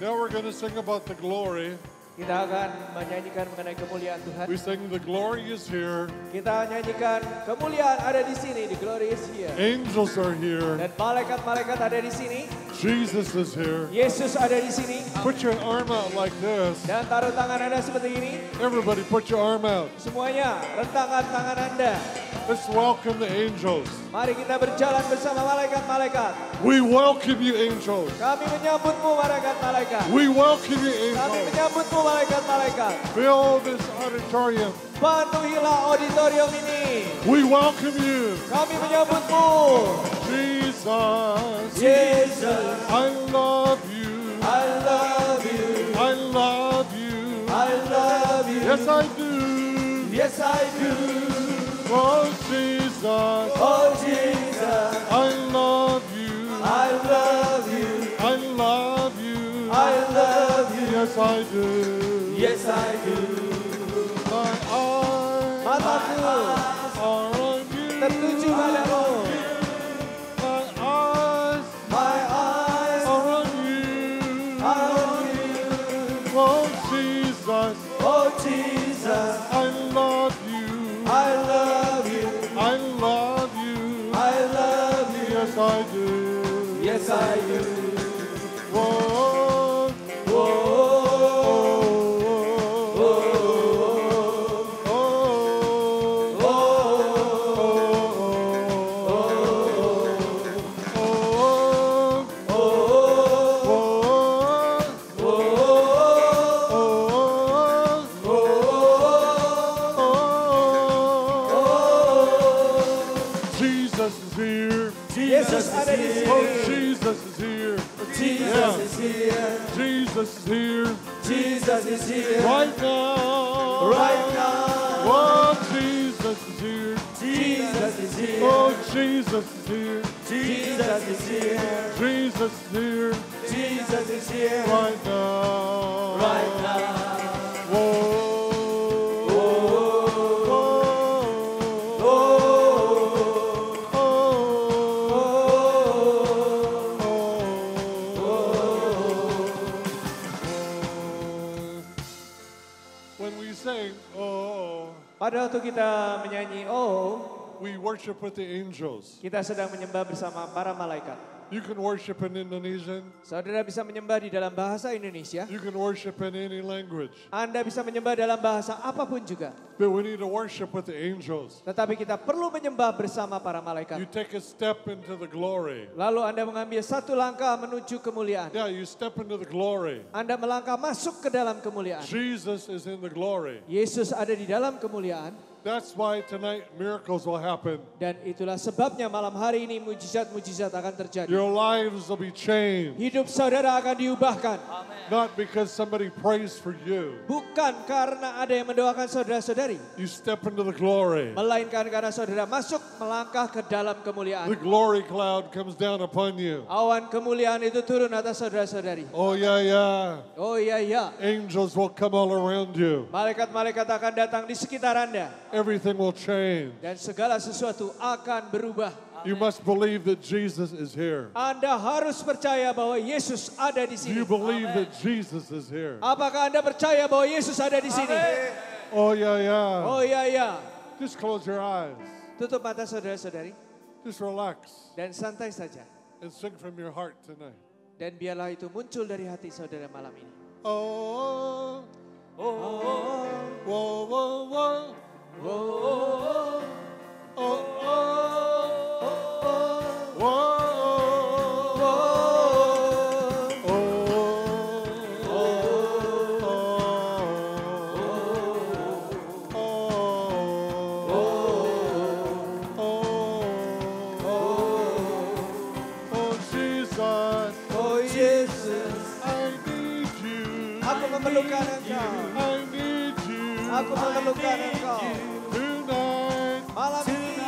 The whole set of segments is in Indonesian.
Now we're going to sing about the glory. Kita akan menyanyikan mengenai kemuliaan Tuhan. We sing the glory is here. Kita nyanyikan kemuliaan ada di sini, the glory is here. Angels are here. Dan malaikat-malaikat ada di sini. Jesus is here. Yesus ada di sini. Put your arm out like this. Dan taruh tangan Anda seperti ini. Everybody put your arm out. Semuanya rentangkan tangan Anda. Let's welcome the angels. Mari kita berjalan bersama malaikat-malaikat. We welcome you, angels. Kami menyambutmu malaikat-malaikat. We welcome you, Kami angels. menyambutmu malaikat-malaikat. Fill this auditorium. Penuhilah auditorium ini. We welcome you. Kami menyambutmu. Jesus. Yesus. I love you. I love you. I love you. I love you. Yes, I do. Yes, I do. Oh, Jesus. Oh, Jesus. I love you. I love you. I love you. I love you. Yes, I do. Yes, I do. My eyes Mataku are on you. tertuju padamu. My eyes My eyes are on you. are on you. Oh, Jesus. Oh, Jesus. I love you. I love you. I love you. I love you. Yes, I do. Yes, I do. Whoa. Jesus is here. Yesus ada di sini. Oh, Jesus is here. Jesus is here. Jesus is here. Jesus is here. Right now. Right now. Oh, Jesus is here. Jesus is here. Oh, Jesus is here. Jesus is here. Jesus is here. Jesus is here. Right now. Right now. Whoa. When we sing, oh, Pada waktu kita menyanyi, we worship with the angels. kita sedang menyembah bersama para malaikat. You can worship in Indonesian. Saudara bisa menyembah di dalam bahasa Indonesia. You can worship in any language. Anda bisa menyembah dalam bahasa apapun juga. But we need to worship with the angels. Tetapi kita perlu menyembah bersama para malaikat. You take a step into the glory. Lalu Anda mengambil satu langkah menuju kemuliaan. Yeah, you step into the glory. Anda melangkah masuk ke dalam kemuliaan. Jesus is in the glory. Yesus ada di dalam kemuliaan. That's why tonight miracles will happen. Dan itulah sebabnya malam hari ini mujizat-mujizat akan terjadi. Your lives will be changed. Hidup saudara akan diubahkan. Not because somebody prays for you. Bukan karena ada yang mendoakan saudara-saudari. You step into the glory. Melainkan karena saudara masuk melangkah ke dalam The kemuliaan. glory cloud comes down upon you. Awan kemuliaan itu turun atas saudara-saudari. Oh, yeah, yeah. Oh iya iya. Angels will come all around you. Malaikat-malaikat akan datang di sekitar Anda. Everything will change. Dan segala sesuatu akan berubah. You must believe that Jesus is here. Anda harus percaya bahwa Yesus ada di Do sini. you believe that Jesus is here? Apakah Anda percaya bahwa Yesus ada di sini? Oh, yeah, yeah. Oh iya iya. Just close your eyes. Tutup mata saudara-saudari Just relax dan santai saja. and sing from your heart tonight. Dan biarlah itu muncul dari hati saudara malam ini. Oh, Oh, oh, whoa, whoa, whoa. oh, oh, Oh, oh, whoa. Aku memerlukan Engkau. Aku memerlukan Engkau. Tonight, Malam ini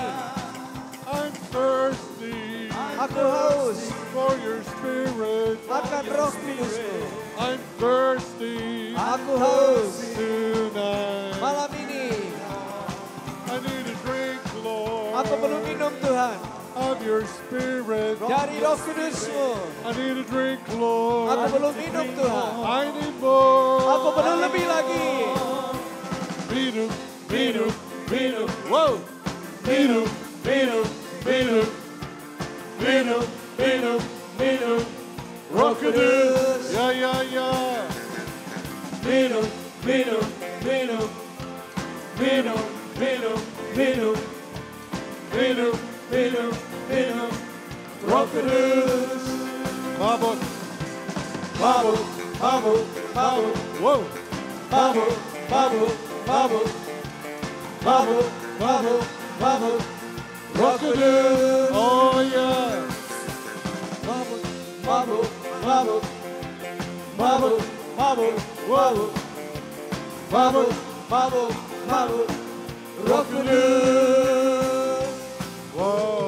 I'm thirsty aku haus for your spirit. akan Roh Kudus-Mu. I'm thirsty Aku haus tonight. malam ini. I need a drink, Lord. Aku perlu minum Tuhan. I of your spirit. Dari Roh Kudus-Mu. I need a drink, Lord. Aku perlu minum Tuhan. I need more. Aku perlu lebih lagi. Minum, minum, minum. Whoa. Minum, minum, minum. Minum, minum, minum. Roh Kudus. Ya, ya, ya. Minum, minum, minum. Minum, minum, minum. Minum, minum, minum. Roh Kudus. Mabuk, mabuk, mabuk, mabuk. Whoa. Mabuk, mabuk, mabuk. Mabuk, mabuk, mabuk. Roh Kudus. Oh yeah. Mabuk, mabuk, mabuk. Mabuk, mabuk, mabuk. Mabuk, mabuk, mabuk. Roh Kudus. Whoa.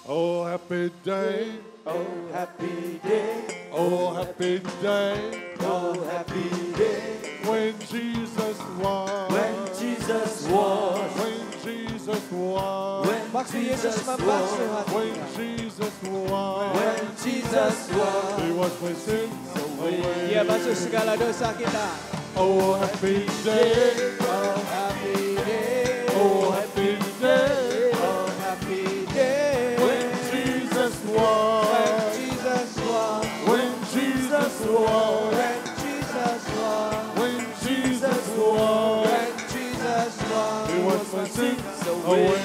Oh happy day. Oh happy day. Oh happy day. Oh happy day. When Jesus was. When Jesus was. When Jesus was. Waktu Yesus membasuh hati When kita. Jesus was. When Jesus was. He washed my sins away. Dia basuh segala dosa kita. Oh happy day. Oh happy day. Oh happy day. Oh happy day. When Jesus When was. Jesus was. When Jesus was. When Jesus was. When Jesus was. When Jesus was. He washed my sins away. away.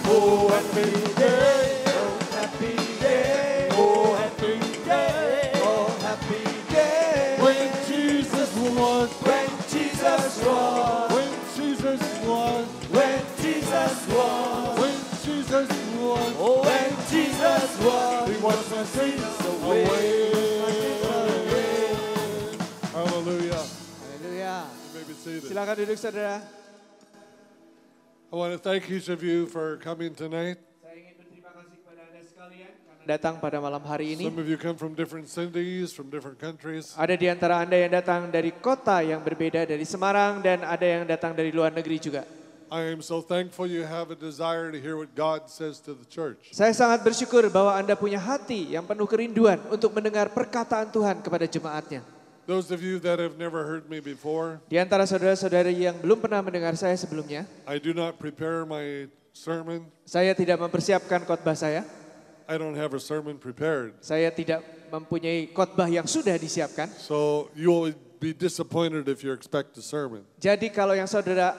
Oh happy day. Oh happy day. Oh happy day. Oh happy day. When Jesus was. When Jesus was. When Jesus was. When Jesus was. When Jesus was. Oh, when Jesus was. He washed my sins away. Hallelujah. Haleluya. You may be seated. Silakan duduk saudara. I want to thank each of you for coming tonight. Saya ingin berterima kasih kepada Anda sekalian karena datang pada malam hari ini. Some of you come from different cities, from different countries. Ada di antara Anda yang datang dari kota yang berbeda dari Semarang dan ada yang datang dari luar negeri juga. I am so thankful you have a desire to hear what God says to the church. Saya sangat bersyukur bahwa Anda punya hati yang penuh kerinduan untuk mendengar perkataan Tuhan kepada jemaatnya. Those of you that have never heard me before, Di antara saudara-saudari yang belum pernah mendengar saya sebelumnya, I do not prepare my sermon. saya tidak mempersiapkan khotbah saya. I don't have a sermon prepared. Saya tidak mempunyai khotbah yang sudah disiapkan. So you will be disappointed if you expect a sermon. Jadi kalau yang saudara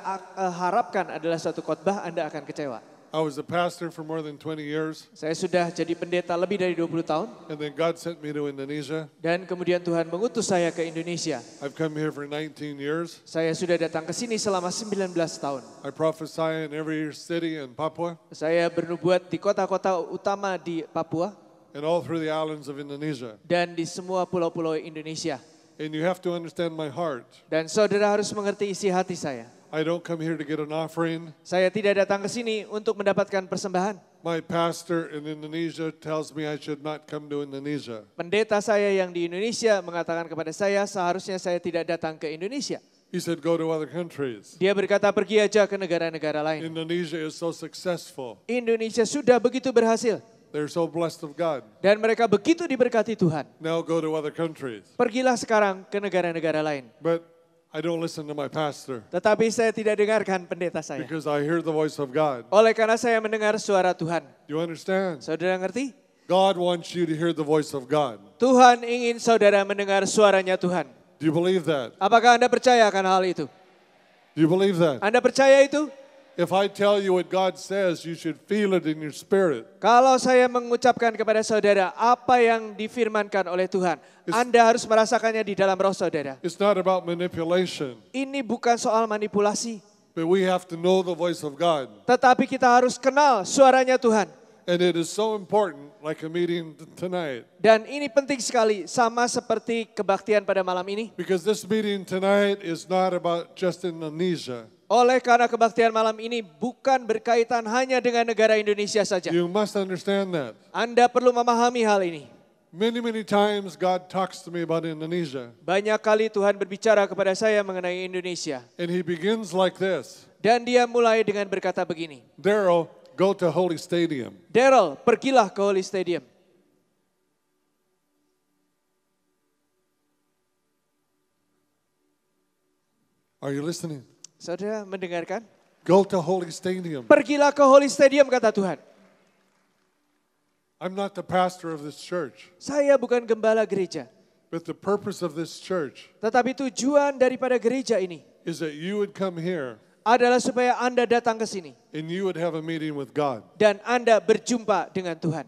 harapkan adalah suatu khotbah, Anda akan kecewa. I was a pastor for more than 20 years, Saya sudah jadi pendeta lebih dari 20 tahun. and then God sent me to Indonesia. Dan kemudian Tuhan mengutus saya ke Indonesia. I've come here for 19 years. Saya sudah datang ke sini selama 19 tahun. I prophesy in every city in Papua Saya bernubuat di kota-kota utama di Papua and all through the islands of Indonesia. dan di semua pulau-pulau Indonesia. And you have to understand my heart. Dan saudara harus mengerti isi hati saya. I don't come here to get an offering. Saya tidak datang ke sini untuk mendapatkan persembahan. My pastor in Indonesia tells me I should not come to Indonesia. Pendeta saya yang di Indonesia mengatakan kepada saya seharusnya saya tidak datang ke Indonesia. He said go to other countries. Dia berkata pergi aja ke negara-negara lain. Indonesia is so successful. Indonesia sudah begitu berhasil. They're so blessed of God. Dan mereka begitu diberkati Tuhan. Now go to other countries. Pergilah sekarang ke negara-negara lain. But I don't listen to my pastor Tetapi saya tidak dengarkan pendeta saya. because I hear the voice of God. Oleh karena saya mendengar suara Tuhan. You understand? Saudara ngerti? God wants you to hear the voice of God. Tuhan ingin saudara mendengar suaranya Tuhan. Do you believe that? Apakah Anda percaya akan hal itu? Do you believe that? Anda percaya itu? If I tell you what God says, you should feel it in your spirit. Kalau saya mengucapkan kepada saudara apa yang difirmankan oleh Tuhan, Anda harus merasakannya di dalam roh saudara. It's not about manipulation, Ini bukan soal manipulasi, but we have to know the voice of God. tetapi kita harus kenal suaranya Tuhan. And it is so important, like a meeting tonight. Dan ini penting sekali, sama seperti kebaktian pada malam ini. Because this meeting tonight is not about just Indonesia. Oleh karena kebaktian malam ini bukan berkaitan hanya dengan negara Indonesia saja. You must understand that. Anda perlu memahami hal ini. Many times God talks to me about Indonesia. Banyak kali Tuhan berbicara kepada saya mengenai Indonesia. And he begins like this. Dan dia mulai dengan berkata begini. Daryl, go to Holy Stadium. Daryl, pergilah ke Holy Stadium. Are you listening? Saudara mendengarkan? Go to Holy Stadium. Pergilah ke Holy Stadium, kata Tuhan. I'm not the pastor of this church, Saya bukan gembala gereja. but the purpose of this church Tetapi tujuan daripada gereja ini is that you would come here adalah supaya Anda datang ke sini. and you would have a meeting with God. Dan Anda berjumpa dengan Tuhan.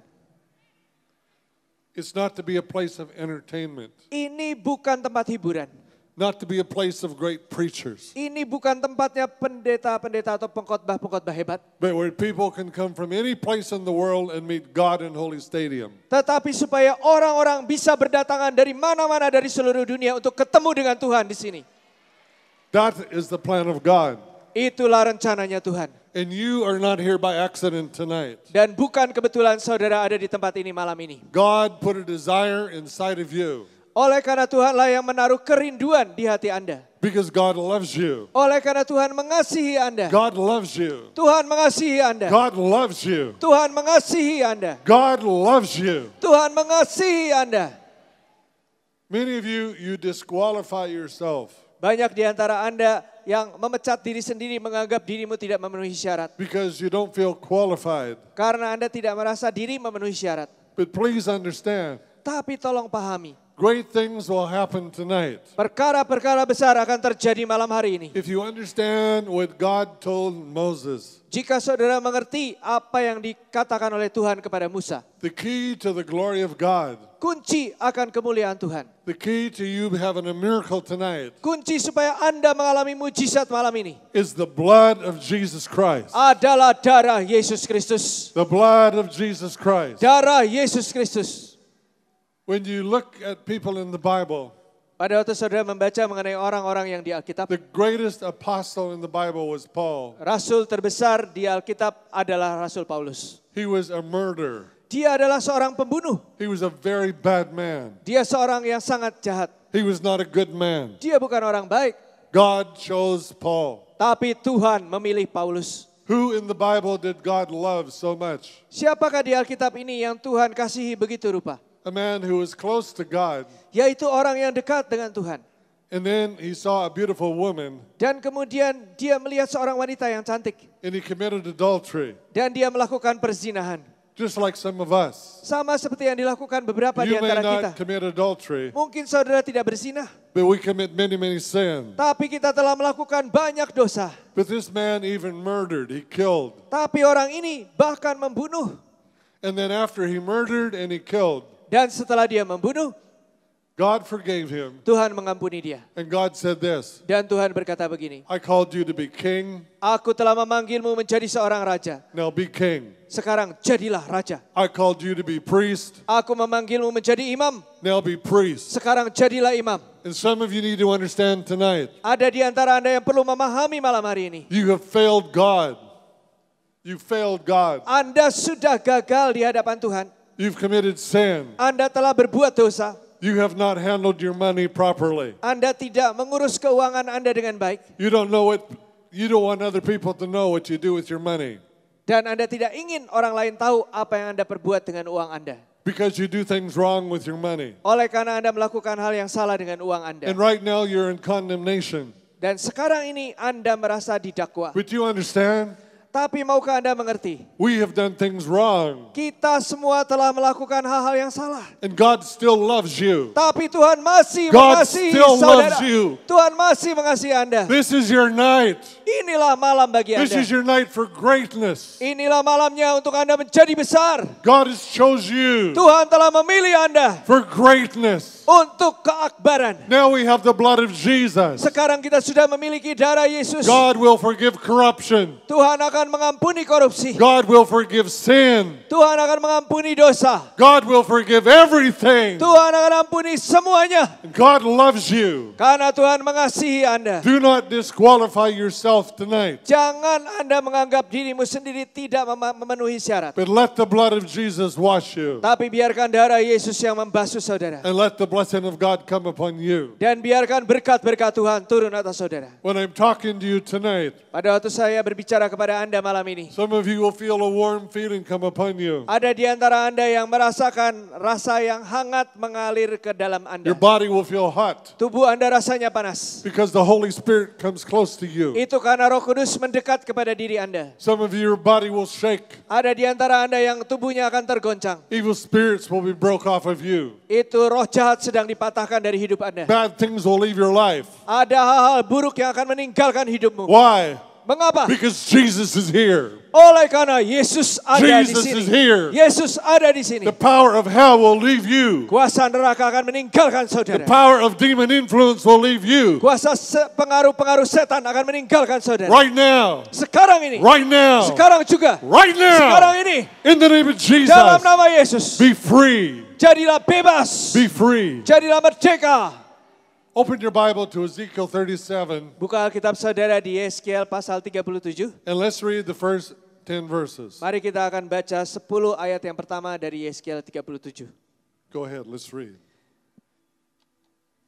It's not to be a place of entertainment, Ini bukan tempat hiburan. not to be a place of great preachers, Ini bukan tempatnya pendeta-pendeta atau pengkhotbah-pengkhotbah hebat. but where people can come from any place in the world and meet God in Holy Stadium. Tetapi supaya orang-orang bisa berdatangan dari mana-mana dari seluruh dunia untuk ketemu dengan Tuhan di sini. That is the plan of God. Itulah rencananya Tuhan. And you are not here by accident tonight. Dan bukan kebetulan saudara ada di tempat ini malam ini. God put a desire inside of you Oleh karena Tuhanlah yang menaruh kerinduan di hati Anda. because God loves you. Oleh karena Tuhan mengasihi Anda. God loves you. Tuhan mengasihi Anda. God loves you. Tuhan mengasihi Anda. God loves you. Tuhan mengasihi Anda. Many of you, you disqualify yourself Banyak di antara Anda yang memecat diri sendiri menganggap dirimu tidak memenuhi syarat. because you don't feel qualified. Karena Anda tidak merasa diri memenuhi syarat. But please understand, Tapi tolong pahami, great things will happen tonight. perkara-perkara besar akan terjadi malam hari ini. If you understand what God told Moses, Jika saudara mengerti apa yang dikatakan oleh Tuhan kepada Musa, the key to the glory of God, kunci akan kemuliaan Tuhan. the key to you having a miracle tonight Kunci supaya Anda mengalami mujizat malam ini is the blood of Jesus Christ. adalah darah Yesus Kristus. The blood of Jesus Christ. Darah Yesus Kristus. When you look at people in the Bible, Pada waktu saudara membaca mengenai orang-orang yang di Alkitab, the greatest apostle in the Bible was Paul. Rasul terbesar di Alkitab adalah Rasul Paulus. He was a murderer. Dia adalah seorang pembunuh. He was a very bad man. Dia seorang yang sangat jahat. He was not a good man. Dia bukan orang baik. God chose Paul. Tapi Tuhan memilih Paulus. Who in the Bible did God love so much? Siapakah di Alkitab ini yang Tuhan kasihi begitu rupa? A man who was close to God, Yaitu orang yang dekat dengan Tuhan. and then he saw a beautiful woman, Dan kemudian dia melihat seorang wanita yang cantik. and he committed adultery, Dan dia melakukan perzinahan. just like some of us. Sama seperti yang dilakukan beberapa di You may antara kita. not commit adultery, Mungkin saudara tidak berzinah. but we commit many sins. Tapi kita telah melakukan banyak dosa. But this man even murdered, he killed. Tapi orang ini bahkan membunuh. And then after he murdered and he killed, Dan setelah dia membunuh, God forgave him. Tuhan mengampuni dia. And God said this, Dan Tuhan berkata begini, I called you to be king, Aku telah memanggilmu menjadi seorang raja. now be king. Sekarang jadilah raja. I called you to be priest, Aku memanggilmu menjadi imam. now be priest. Sekarang jadilah imam. And some of you need to understand tonight, Ada di antara Anda yang perlu memahami malam hari ini. you have failed God. You failed God. Anda sudah gagal di hadapan Tuhan. You've committed sin. Anda telah berbuat dosa. You have not handled your money properly. Anda tidak mengurus keuangan Anda dengan baik. You don't want other people to know what you do with your money. Dan Anda tidak ingin orang lain tahu apa yang Anda perbuat dengan uang Anda. Because you do things wrong with your money. Oleh karena Anda melakukan hal yang salah dengan uang Anda. And right now you're in condemnation. Dan sekarang ini Anda merasa didakwa. But you understand? Tapi maukah Anda mengerti? We have done things wrong. Kita semua telah melakukan hal-hal yang salah. And God still loves you. Tapi Tuhan masih God mengasihi still saudara. loves you. Tuhan masih mengasihi Anda. This is your night. Inilah malam bagi This Anda. is your night for greatness. Inilah malamnya untuk Anda menjadi besar. God has chose you Tuhan telah memilih Anda for greatness. untuk keakbaran. Now we have the blood of Jesus. Sekarang kita sudah memiliki darah Yesus. God will forgive corruption. Tuhan akan mengampuni korupsi. God will forgive sin. Tuhan akan mengampuni dosa. God will forgive everything. Tuhan akan ampuni semuanya. God loves you. Karena Tuhan mengasihi Anda. Do not disqualify yourself yourself tonight. Jangan Anda menganggap dirimu sendiri tidak memenuhi syarat. But let the blood of Jesus wash you. Tapi biarkan darah Yesus yang membasuh saudara. And let the blessing of God come upon you. Dan biarkan berkat-berkat Tuhan turun atas saudara. When I'm talking to you tonight, Pada waktu saya berbicara kepada Anda malam ini, some of you will feel a warm feeling come upon you. ada di antara Anda yang merasakan rasa yang hangat mengalir ke dalam Anda. Your body will feel hot Tubuh Anda rasanya panas. because the Holy Spirit comes close to you. Itu karena Roh Kudus mendekat kepada diri Anda. Some of you, your body will shake. Ada di antara Anda yang tubuhnya akan tergoncang. Evil spirits will be broke off of you. Itu roh jahat sedang dipatahkan dari hidup Anda. Bad things will leave your life. Ada hal-hal buruk yang akan meninggalkan hidupmu. Why? Mengapa? Because Jesus is here. Oleh karena Yesus ada di Jesus sini. is here. Yesus ada di sini. The power of hell will leave you. Kuasa neraka akan meninggalkan The saudara. power of demon influence will leave you. Kuasa pengaruh-pengaruh setan akan meninggalkan saudara. Right now. Sekarang ini. Right now. Sekarang juga. Right Sekarang now. ini. In the name of Jesus. Dalam nama Yesus. Be free. Jadilah bebas. Be free. Jadilah merdeka. Open your Bible to Ezekiel 37 Buka Alkitab saudara di Yeskiel pasal 37. and let's read the first 10 verses. Mari kita akan baca 10 ayat yang pertama dari Yeskiel 37. Go ahead, let's read.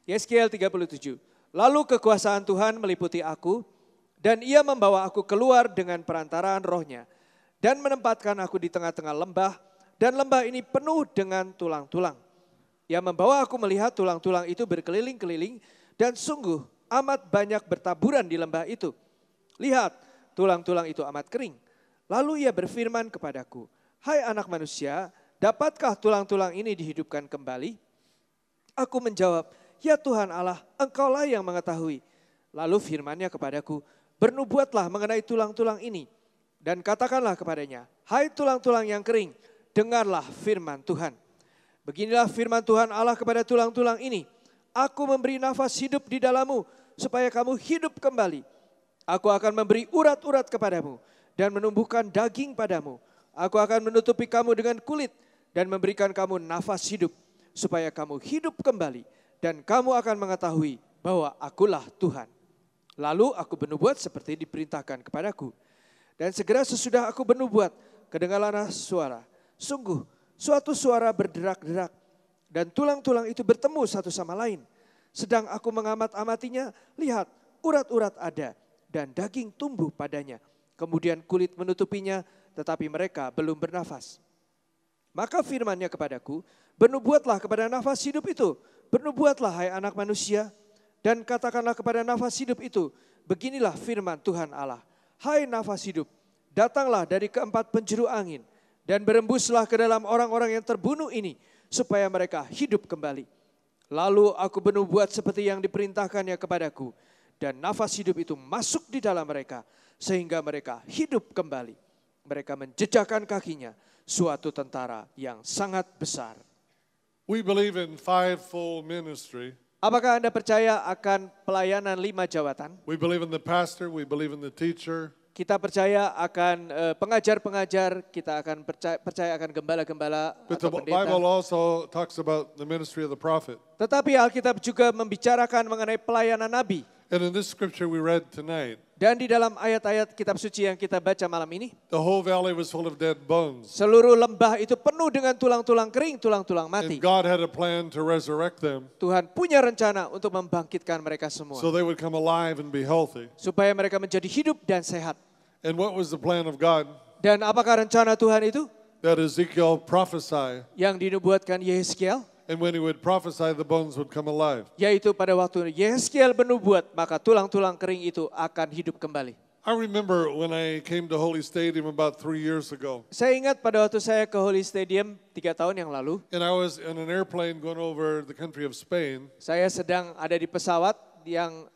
Yeskiel 37. Lalu kekuasaan Tuhan meliputi aku, dan ia membawa aku keluar dengan perantaraan rohnya, dan menempatkan aku di tengah-tengah lembah, dan lembah ini penuh dengan tulang-tulang. Ia membawa aku melihat tulang-tulang itu berkeliling-keliling, dan sungguh amat banyak bertaburan di lembah itu. Lihat, tulang-tulang itu amat kering. Lalu ia berfirman kepadaku, hai anak manusia, dapatkah tulang-tulang ini dihidupkan kembali? Aku menjawab, ya Tuhan Allah, Engkaulah yang mengetahui. Lalu firman-Nya kepadaku, bernubuatlah mengenai tulang-tulang ini. Dan katakanlah kepadanya, hai tulang-tulang yang kering, dengarlah firman Tuhan. Beginilah firman Tuhan Allah kepada tulang-tulang ini. Aku memberi nafas hidup di dalammu, supaya kamu hidup kembali. Aku akan memberi urat-urat kepadamu, dan menumbuhkan daging padamu. Aku akan menutupi kamu dengan kulit, dan memberikan kamu nafas hidup, supaya kamu hidup kembali. Dan kamu akan mengetahui bahwa akulah Tuhan. Lalu aku bernubuat seperti diperintahkan kepadaku. Dan segera sesudah aku bernubuat, kedengaranlah suara. Sungguh, suatu suara berderak-derak. Dan tulang-tulang itu bertemu satu sama lain. Sedang aku mengamat-amatinya, lihat urat-urat ada dan daging tumbuh padanya. Kemudian kulit menutupinya, tetapi mereka belum bernafas. Maka firman-Nya kepadaku, bernubuatlah kepada nafas hidup itu. Bernubuatlah hai anak manusia, dan katakanlah kepada nafas hidup itu, beginilah firman Tuhan Allah. Hai nafas hidup, datanglah dari keempat penjuru angin, dan berembuslah ke dalam orang-orang yang terbunuh ini, supaya mereka hidup kembali. Lalu aku bernubuat seperti yang diperintahkannya kepadaku, dan nafas hidup itu masuk di dalam mereka, sehingga mereka hidup kembali. Mereka menjejakkan kakinya, suatu tentara yang sangat besar. We believe in fivefold ministry. Apakah Anda percaya akan pelayanan 5 jawatan? We believe in the pastor, we believe in the teacher, Kita percaya akan pengajar-pengajar, kita akan percaya akan gembala-gembala but the atau pendeta. Bible also talks about the ministry of the prophet. Tetapi Alkitab juga membicarakan mengenai pelayanan nabi. And in this scripture we read tonight, Dan di dalam ayat-ayat kitab suci yang kita baca malam ini, the whole valley was full of dead bones. seluruh lembah itu penuh dengan tulang-tulang kering, tulang-tulang mati. And God had a plan to resurrect them Tuhan punya rencana untuk membangkitkan mereka semua. so they would come alive and be healthy. Supaya mereka menjadi hidup dan sehat. And what was the plan of God? Dan apakah rencana Tuhan itu? That Ezekiel prophesied, Yang dinubuatkan Yeskiel, and when he would prophesy, the bones would come alive. yaitu pada waktu Yeskiel bernubuat, maka tulang-tulang kering itu akan hidup kembali. I remember when I came to Holy Stadium about 3 years ago, Saya ingat pada waktu saya ke Holy Stadium 3 tahun yang lalu, and I was in an airplane going over the country of Spain, saya sedang ada di pesawat yang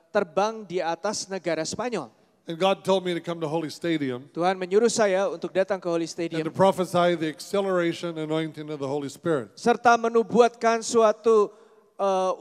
terbang di atas negara Spanyol. and God told me to come to Holy Stadium Tuhan menyuruh saya untuk datang ke Holy and Stadium to prophesy the acceleration anointing of the Holy Spirit. serta menubuatkan suatu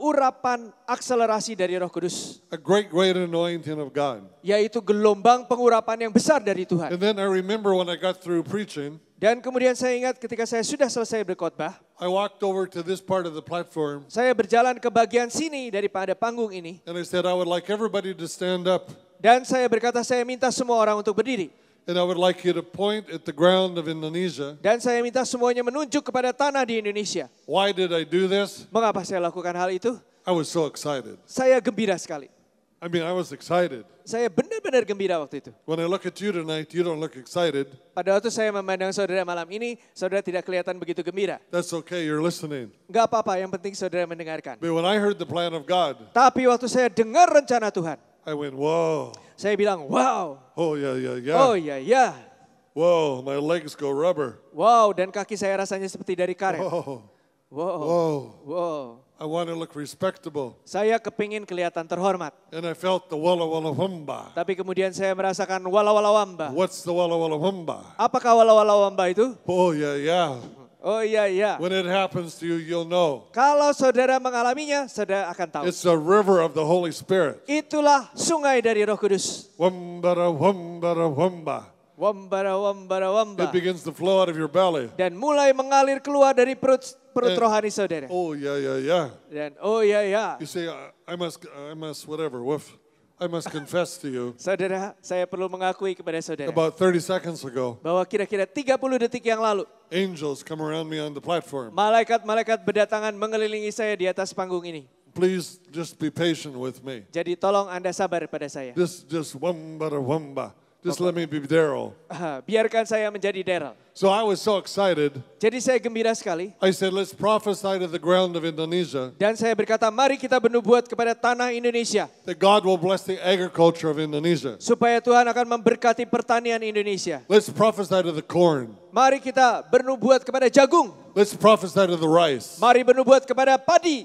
urapan akselerasi dari Roh Kudus, A great anointing of God. yaitu gelombang pengurapan yang besar dari Tuhan. And then I remember when I got through preaching, Dan kemudian saya ingat ketika saya sudah selesai berkhotbah, I walked over to this part of the platform saya berjalan ke bagian sini daripada panggung ini. and I said, I would like everybody to stand up. Dan saya berkata, saya minta semua orang untuk berdiri. And I would like you to point at the ground of Indonesia. Dan saya minta semuanya menunjuk kepada tanah di Indonesia. Why did I do this? Mengapa saya lakukan hal itu? I was so excited. Saya gembira sekali. I mean, I was excited. Saya benar-benar gembira waktu itu. When I look at you tonight, you don't look excited. Pada waktu saya memandang saudara malam ini, saudara tidak kelihatan begitu gembira. That's okay, you're listening. Enggak apa-apa, yang penting saudara mendengarkan. But when I heard the plan of God, Tapi waktu saya dengar rencana Tuhan, I went, whoa. saya bilang, wow, Oh, yeah, yeah, yeah. oh iya, iya. Whoa, my legs go rubber. Wow, dan kaki saya rasanya seperti dari karet. Whoa, Wow, whoa. wow. I want to look respectable. Saya kepingin kelihatan terhormat. And I felt the walla walla humba. Tapi kemudian saya merasakan wala-wala wamba. What's the walla walla humba? Apakah wala-wala wamba itu? Oh, yeah, yeah. Oh iya, iya. When it happens to you, you'll know. Kalau saudara mengalaminya, saudara akan tahu. It's a river of the Holy Spirit. Itulah sungai dari Roh Kudus. Wumbara, wumbara, wumba. Wambara, wambara, wamba. It begins to flow out of your belly. Dan mulai mengalir keluar dari perut rohani saudara. Oh, yeah, yeah, yeah. Dan oh iya, iya. You say, I must, whatever, woof. I must confess to you. Saudara, saya perlu mengakui kepada saudara. About 30 seconds ago, Bahwa kira-kira 30 detik yang lalu, angels come around me on the platform. malaikat-malaikat berdatangan mengelilingi saya di atas panggung ini. Please just be patient with me. Jadi tolong Anda sabar pada saya. Just wumbara, wumba. Just let me be Daryl. Biarkan saya menjadi Daryl. So I was so excited. Jadi saya gembira sekali. I said, let's prophesy to the ground of Indonesia Dan saya berkata, mari kita bernubuat kepada tanah Indonesia. that God will bless the agriculture of Indonesia. Supaya Tuhan akan memberkati pertanian Indonesia. Let's prophesy to the corn. Mari kita bernubuat kepada jagung. Let's prophesy to the rice. Mari bernubuat kepada padi.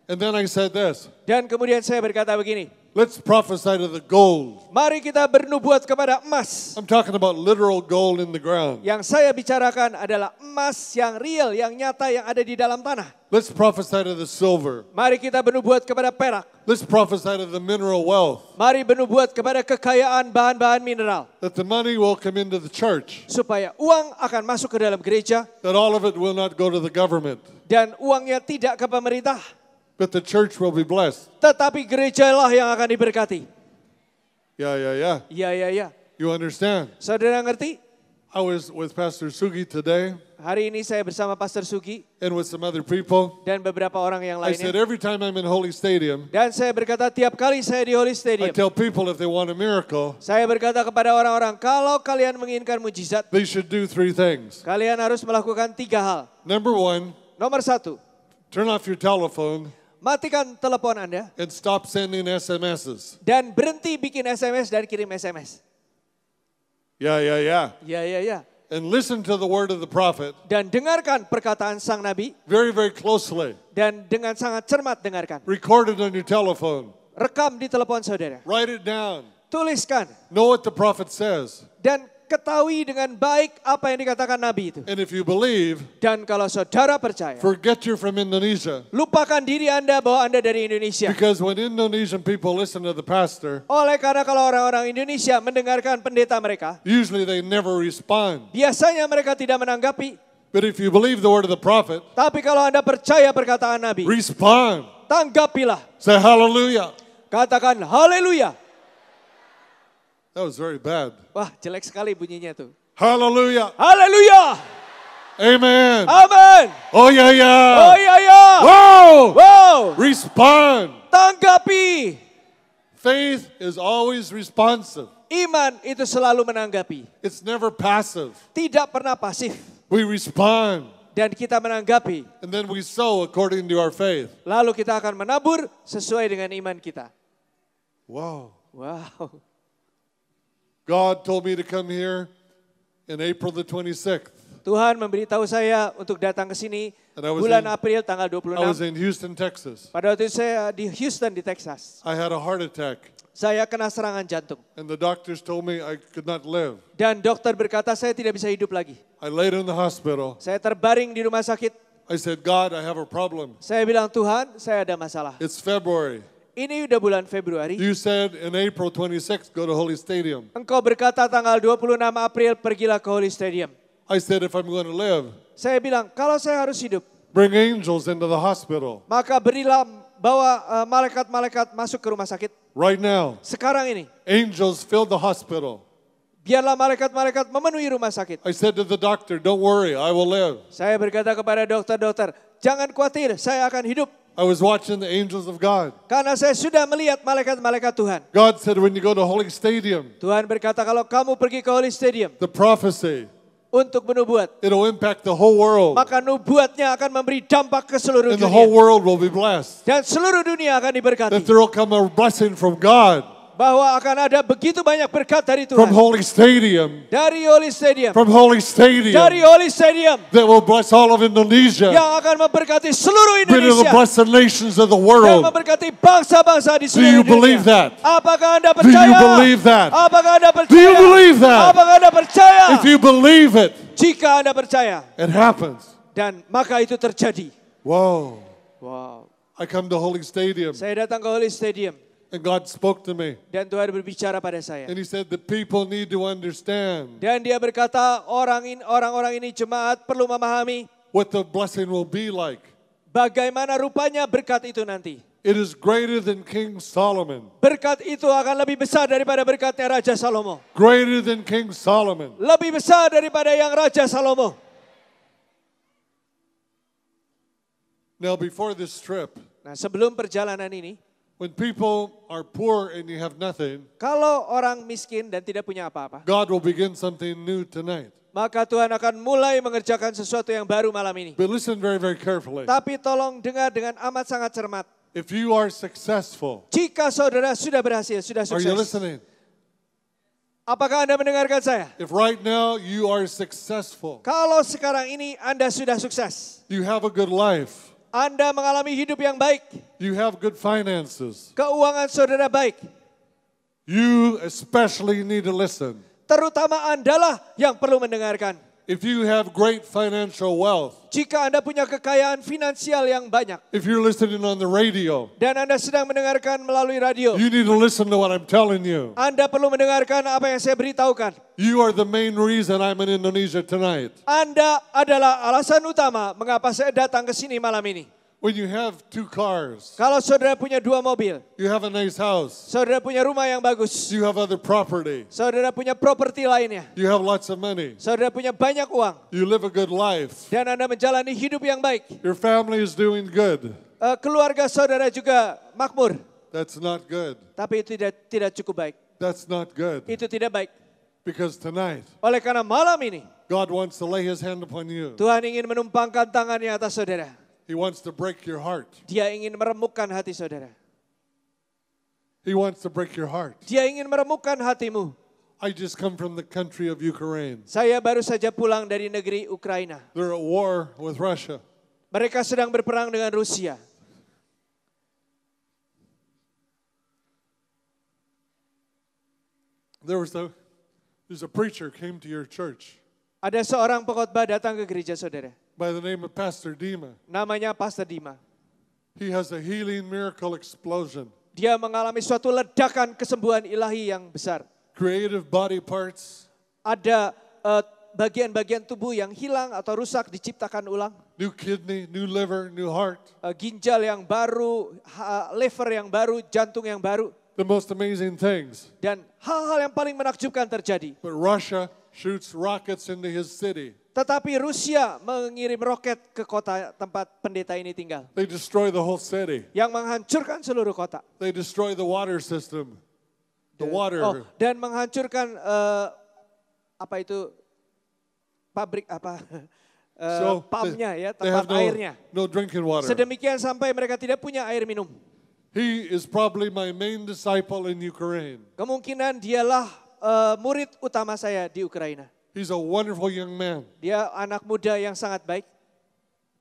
And then I said this. Dan kemudian saya berkata begini. Let's prophesy to the gold. Mari kita bernubuat kepada emas. I'm talking about literal gold in the ground. Yang saya bicarakan adalah emas yang real, yang nyata, yang ada di dalam tanah. Let's prophesy to the silver. Mari kita bernubuat kepada perak. Let's prophesy to the mineral wealth. Mari bernubuat kepada kekayaan bahan-bahan mineral. That the money will come into the church. Supaya uang akan masuk ke dalam gereja. That all of it will not go to the government. Dan uangnya tidak ke pemerintah. But the church will be blessed. Tetapi gerejalah yang akan diberkati. Yeah, yeah, yeah. Iya, iya, iya. You understand? Saudara ngerti? I was with Pastor Sugi today Hari ini saya bersama Pastor Sugi and with some other people. dan beberapa orang yang I said lainnya. every time I'm in Holy Stadium, Dan saya berkata tiap kali saya di Holy I Stadium. tell people if they want a miracle, Saya berkata kepada orang-orang, kalau kalian menginginkan mujizat, they should do 3 things. kalian harus melakukan 3 hal. Number 1, Nomor 1, turn off your telephone matikan telepon Anda and stop sending SMSs. dan berhenti bikin SMS dan kirim SMS. Yeah, yeah, yeah. Ya, ya, ya. And listen to the word of the prophet Dan dengarkan perkataan sang nabi very, very closely. dan dengan sangat cermat dengarkan. Record it on your telephone. Rekam di telepon saudara. Write it down. Tuliskan Know what the prophet says. dan ketahui dengan baik apa yang dikatakan nabi itu. And if you believe, Dan kalau saudara percaya, forget you're from Indonesia. lupakan diri Anda bahwa Anda dari Indonesia. Because when Indonesian people listen to the pastor, Oleh karena kalau orang-orang Indonesia mendengarkan pendeta mereka, usually they never respond. biasanya mereka tidak menanggapi. But if you believe the word of the prophet, Tapi kalau Anda percaya perkataan nabi, respond. tanggapilah. Say hallelujah. Katakan haleluya. That was very bad. Wah, jelek sekali bunyinya tuh. Hallelujah. Haleluya. Amen. Amin. Oh yeah, yeah. Oh iya ya. Wow. Wow. Respond. Tanggapi. Faith is always responsive. Iman itu selalu menanggapi. It's never passive. Tidak pernah pasif. We respond. Dan kita menanggapi. And then we sow according to our faith. Lalu kita akan menabur sesuai dengan iman kita. Wow. Wow. God told me to come here in April the 26th. Tuhan memberitahu saya untuk datang ke sini And I was bulan in- April tanggal I was 26. in Houston, Texas. Pada waktu itu saya di Houston di Texas. I had a heart attack. Saya kena serangan jantung. And the doctors told me I could not live. Dan dokter berkata saya tidak bisa hidup lagi. I laid in the hospital. Saya terbaring di rumah sakit. I said, God, I have a problem. Saya bilang, Tuhan, saya ada masalah. It's February. Ini udah bulan Februari. You said in April 26th, go to Holy Stadium. Engkau berkata tanggal 26 April pergilah ke Holy Stadium. I said, if I'm going to live, Saya bilang, kalau saya harus hidup, bring angels into the hospital. maka berilah bawa malaikat-malaikat masuk ke rumah sakit. right now, sekarang ini. angels filled the hospital. Biarlah malaikat-malaikat memenuhi rumah sakit. I said to the doctor, don't worry, I will live. Saya berkata kepada dokter-dokter, jangan khawatir, saya akan hidup. I was watching the angels of God. Karena saya sudah melihat malaikat-malaikat Tuhan. God said when you go to Holy Stadium, Tuhan berkata kalau kamu pergi ke Holy Stadium the prophecy, untuk bernubuat, it'll impact the whole world. maka nubuatnya akan memberi dampak ke seluruh And the whole dunia. world will be blessed. Dan seluruh dunia akan diberkati. That there will come a blessing from God, Bahwa akan ada begitu banyak berkat dari from Tuhan. Holy Stadium, Dari Holy Stadium. from Holy Stadium, Dari Holy Stadium. that will bless all of Indonesia, Yang akan memberkati seluruh but it'll Indonesia. bless the nations of the Dan world. memberkati bangsa-bangsa di Do you seluruh believe dunia. that? Apakah Anda Do percaya? you believe that? Apakah Anda percaya? Do you believe that? Apakah Anda percaya? If you believe it, Jika Anda percaya. it happens. Dan maka itu terjadi. Whoa. Wow. I come to Holy Stadium, Saya datang ke Holy Stadium. and God spoke to me. Dan Tuhan berbicara pada saya. And He said, the people need to understand Dan dia berkata orang-orang ini jemaat perlu memahami what the blessing will be like. bagaimana rupanya berkat itu nanti. It is greater than King Solomon. Berkat itu akan lebih besar daripada berkatnya Raja Salomo. Greater than King Solomon. Lebih besar daripada yang Raja Salomo. Now, before this trip, Nah, sebelum perjalanan ini, when people are poor and you have nothing, kalau orang miskin dan tidak punya apa-apa, God will begin something new tonight. maka Tuhan akan mulai mengerjakan sesuatu yang baru malam ini. But listen very, very carefully. Tapi tolong dengar dengan amat sangat cermat. If you are successful, Jika saudara sudah berhasil, sudah are you sukses, listening? apakah Anda mendengarkan saya? If right now you are successful, Kalau sekarang ini Anda sudah sukses, you have a good life, Anda mengalami hidup yang baik, you have good finances, keuangan saudara baik, you especially need to listen. terutama Andalah yang perlu mendengarkan. If you have great financial wealth, Jika Anda punya kekayaan finansial yang banyak, if you're listening on the radio, dan Anda sedang mendengarkan melalui radio, you need to listen to what I'm telling you. Anda perlu mendengarkan apa yang saya beritahukan. You are the main reason I'm in Indonesia tonight. Anda adalah alasan utama mengapa saya datang ke sini malam ini. When you have 2 cars, Kalau saudara punya 2 mobil, you have a nice house, saudara punya rumah yang bagus, you have other property, saudara punya properti lainnya, you have lots of money, saudara punya banyak uang, you live a good life, dan Anda menjalani hidup yang baik. your family is doing good. Keluarga saudara juga makmur, That's not good. tapi itu tidak cukup baik. That's not good. Itu tidak baik. Because tonight, Oleh karena malam ini, God wants to lay His hand upon you. Tuhan ingin menumpangkan tangannya atas saudara. He wants to break your heart. Dia ingin meremukkan hati saudara. He wants to break your heart. Dia ingin meremukkan hatimu. I just come from the country of Ukraine. Saya baru saja pulang dari negeri Ukraina. They're at war with Russia. Mereka sedang berperang dengan Rusia. There's a preacher came to your church Ada seorang pengkhotbah datang ke gereja saudara. by the name of Pastor Dima. Namanya Pastor Dima. He has a healing miracle explosion. Dia mengalami suatu ledakan kesembuhan ilahi yang besar. Creative body parts, Ada bagian-bagian tubuh yang hilang atau rusak diciptakan ulang. new kidney, new liver, new heart. Ginjal yang baru, liver yang baru, jantung yang baru. The most amazing things. Dan hal-hal yang paling menakjubkan terjadi. But Russia shoots rockets into his city. Tetapi Rusia mengirim roket ke kota tempat pendeta ini tinggal. They destroy the whole city. Yang menghancurkan seluruh kota. They destroy the water system. The water. Dan menghancurkan pabrik pumpnya ya, they tempat have airnya. no drinking water. Sedemikian sampai mereka tidak punya air minum. He is probably my main disciple in Ukraine. Kemungkinan dialah murid utama saya di Ukraina. He's a wonderful young man. Dia anak muda yang sangat baik.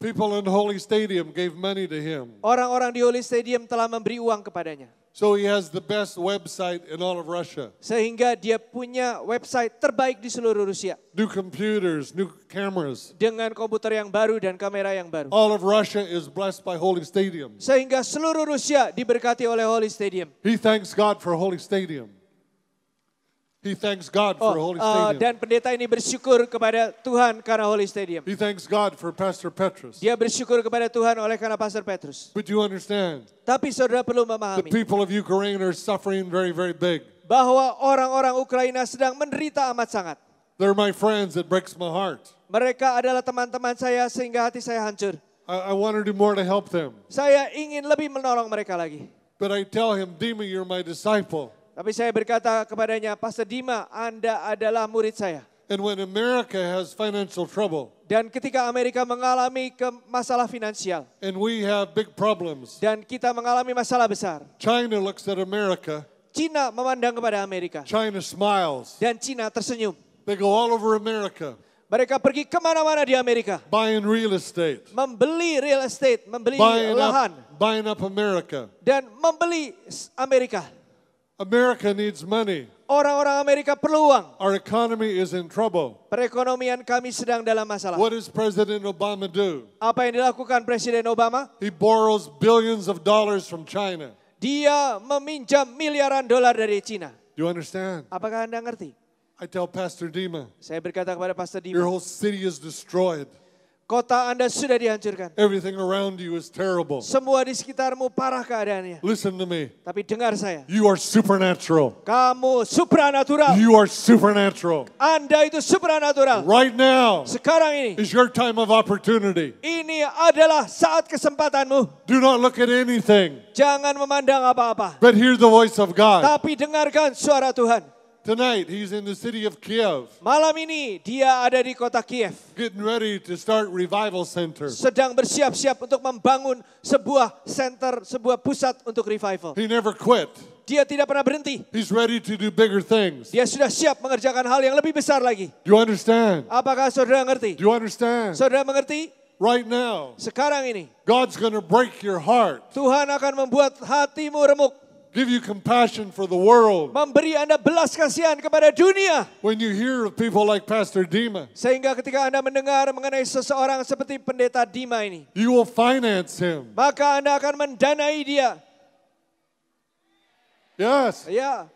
People in Holy Stadium gave money to him. Orang-orang di Holy Stadium telah memberi uang kepadanya. So he has the best website in all of Russia. Sehingga dia punya website terbaik di seluruh Rusia. New computers, new cameras. Dengan komputer yang baru dan kamera yang baru. All of Russia is blessed by Holy Stadium. Sehingga seluruh Rusia diberkati oleh Holy Stadium. He thanks God for Holy Stadium. He thanks God for Holy Stadium. Dan pendeta ini bersyukur kepada Tuhan karena Holy Stadium. He thanks God for Pastor Petrus. Dia bersyukur kepada Tuhan oleh karena Pastor Petrus. But you understand, Tapi saudara perlu the memahami people of Ukraine are suffering very, very big. bahwa orang-orang Ukraina sedang menderita amat sangat. They're my friends. It breaks my heart. Mereka adalah teman-teman saya sehingga hati saya hancur. I want to do more to help them. Saya ingin lebih menolong mereka lagi. But I tell him, Dima, you're my disciple. Tapi saya berkata kepadanya, Pastor Dima, Anda adalah murid saya. And when America has financial trouble, Dan ketika Amerika mengalami masalah finansial, and we have big problems, dan kita mengalami masalah besar, China looks at America, Cina memandang kepada Amerika, China smiles. dan Cina tersenyum. They go all over America, Mereka pergi kemana-mana di Amerika, buying real estate, membeli real estate, membeli buying lahan, up America. dan membeli Amerika. America needs money. Orang-orang Amerika perlu uang. Our economy is in trouble. Perekonomian kami sedang dalam masalah. What does President Obama do? Apa yang dilakukan Presiden Obama? He borrows billions of dollars from China. Dia meminjam miliaran dolar dari Cina. Do you understand? Apakah Anda ngerti? I tell Pastor Dima, Saya berkata kepada Pastor your Dima, whole city is destroyed. kota Anda sudah dihancurkan. Everything around you is terrible. Semua di sekitarmu parah keadaannya. Listen to me. Tapi dengar saya, You are supernatural. kamu supranatural. You are supernatural. Anda itu supranatural. Right now Sekarang ini, is your time of opportunity. ini adalah saat kesempatanmu. Do not look at anything, Jangan memandang apa-apa. but hear the voice of God. Tapi dengarkan suara Tuhan. Tonight, he's in the city of Kiev, Malam ini dia ada di kota Kiev. getting ready to start revival center. Sedang bersiap-siap untuk membangun sebuah center, sebuah pusat untuk revival. He never quit. Dia tidak pernah berhenti. He's ready to do bigger things. Dia sudah siap mengerjakan hal yang lebih besar lagi. Do you understand? Apakah saudara ngerti? Do you understand? Saudara mengerti? Right now, Sekarang ini God's going to break your heart, Tuhan akan membuat hatimu remuk. give you compassion for the world. Memberi Anda belas kasihan kepada dunia. When you hear of people like Pastor Dima, Sehingga ketika Anda mendengar mengenai seseorang seperti pendeta Dima ini, you will finance him. maka Anda akan mendanai dia. Yes, Ya,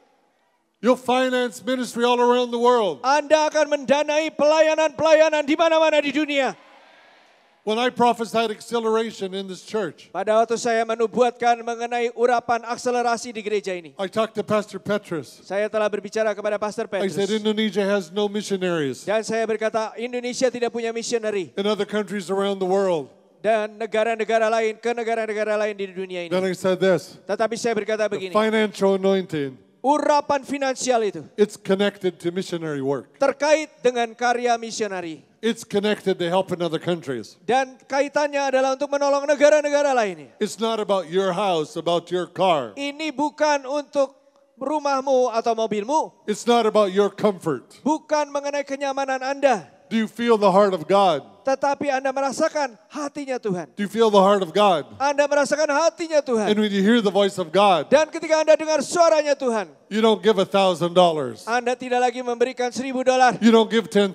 you'll finance ministry all around the world. Anda akan mendanai pelayanan-pelayanan di mana-mana di dunia. When I prophesied acceleration in this church, Pada waktu saya menubuatkan mengenai urapan akselerasi di gereja ini, I talked to Pastor Petrus. saya telah berbicara kepada Pastor I said Petrus. Indonesia has no missionaries Dan saya berkata, Indonesia tidak punya missionary. in other countries around the world. Dan negara-negara lain, ke negara-negara lain di dunia ini. Then I said this, Tetapi saya berkata the begini, financial anointing, urapan finansial itu it's connected to missionary work. terkait dengan karya misionari. It's connected to help in other countries. Dan kaitannya adalah untuk menolong negara-negara lainnya. It's not about your house, about your car. Ini bukan untuk rumahmu atau mobilmu. It's not about your comfort. Bukan mengenai kenyamanan Anda. Do you feel the heart of God? Tetapi Anda merasakan hatinya Tuhan. Do you feel the heart of God? Anda merasakan hatinya And Tuhan. when you hear the voice of God, Dan ketika Anda dengar suaranya Tuhan, you don't give $1,000. Anda tidak lagi memberikan $1.000. You don't give $10,000.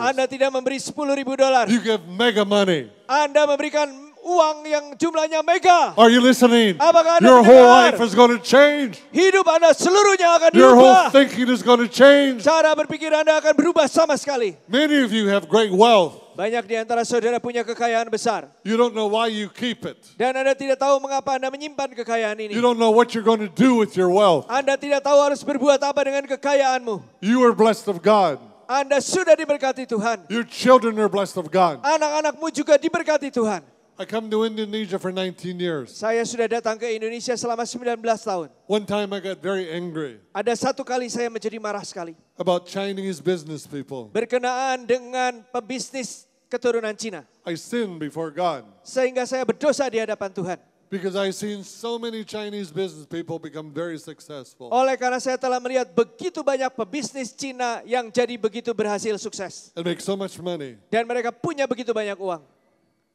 Anda tidak memberi $10.000. You give mega money. Anda memberikan uang yang jumlahnya mega. Are you listening? Apakah Anda Your whole mendengar? life is going to change. Hidup Anda seluruhnya akan Your whole diubah. thinking is going to change. Cara berpikir Anda akan berubah sama sekali. Many of you have great wealth. Banyak di antara saudara punya kekayaan besar. You don't know why you keep it. Dan Anda tidak tahu mengapa Anda menyimpan kekayaan ini. You don't know what you're going to do with your wealth. Anda tidak tahu harus berbuat apa dengan kekayaanmu. You are blessed of God. Anda sudah diberkati Tuhan. Your children are blessed of God. Anak-anakmu juga diberkati Tuhan. I come to Indonesia for 19 years. Saya sudah datang ke Indonesia selama 19 tahun. One time I got very angry Ada satu kali saya menjadi marah sekali. about Chinese business people. Berkenaan dengan pebisnis keturunan Cina. I sinned before God Sehingga saya berdosa di hadapan Tuhan. because I've seen so many Chinese business people become very successful Oleh karena saya telah melihat begitu banyak pebisnis Cina yang jadi begitu berhasil sukses. and make so much money, Dan mereka punya begitu banyak uang.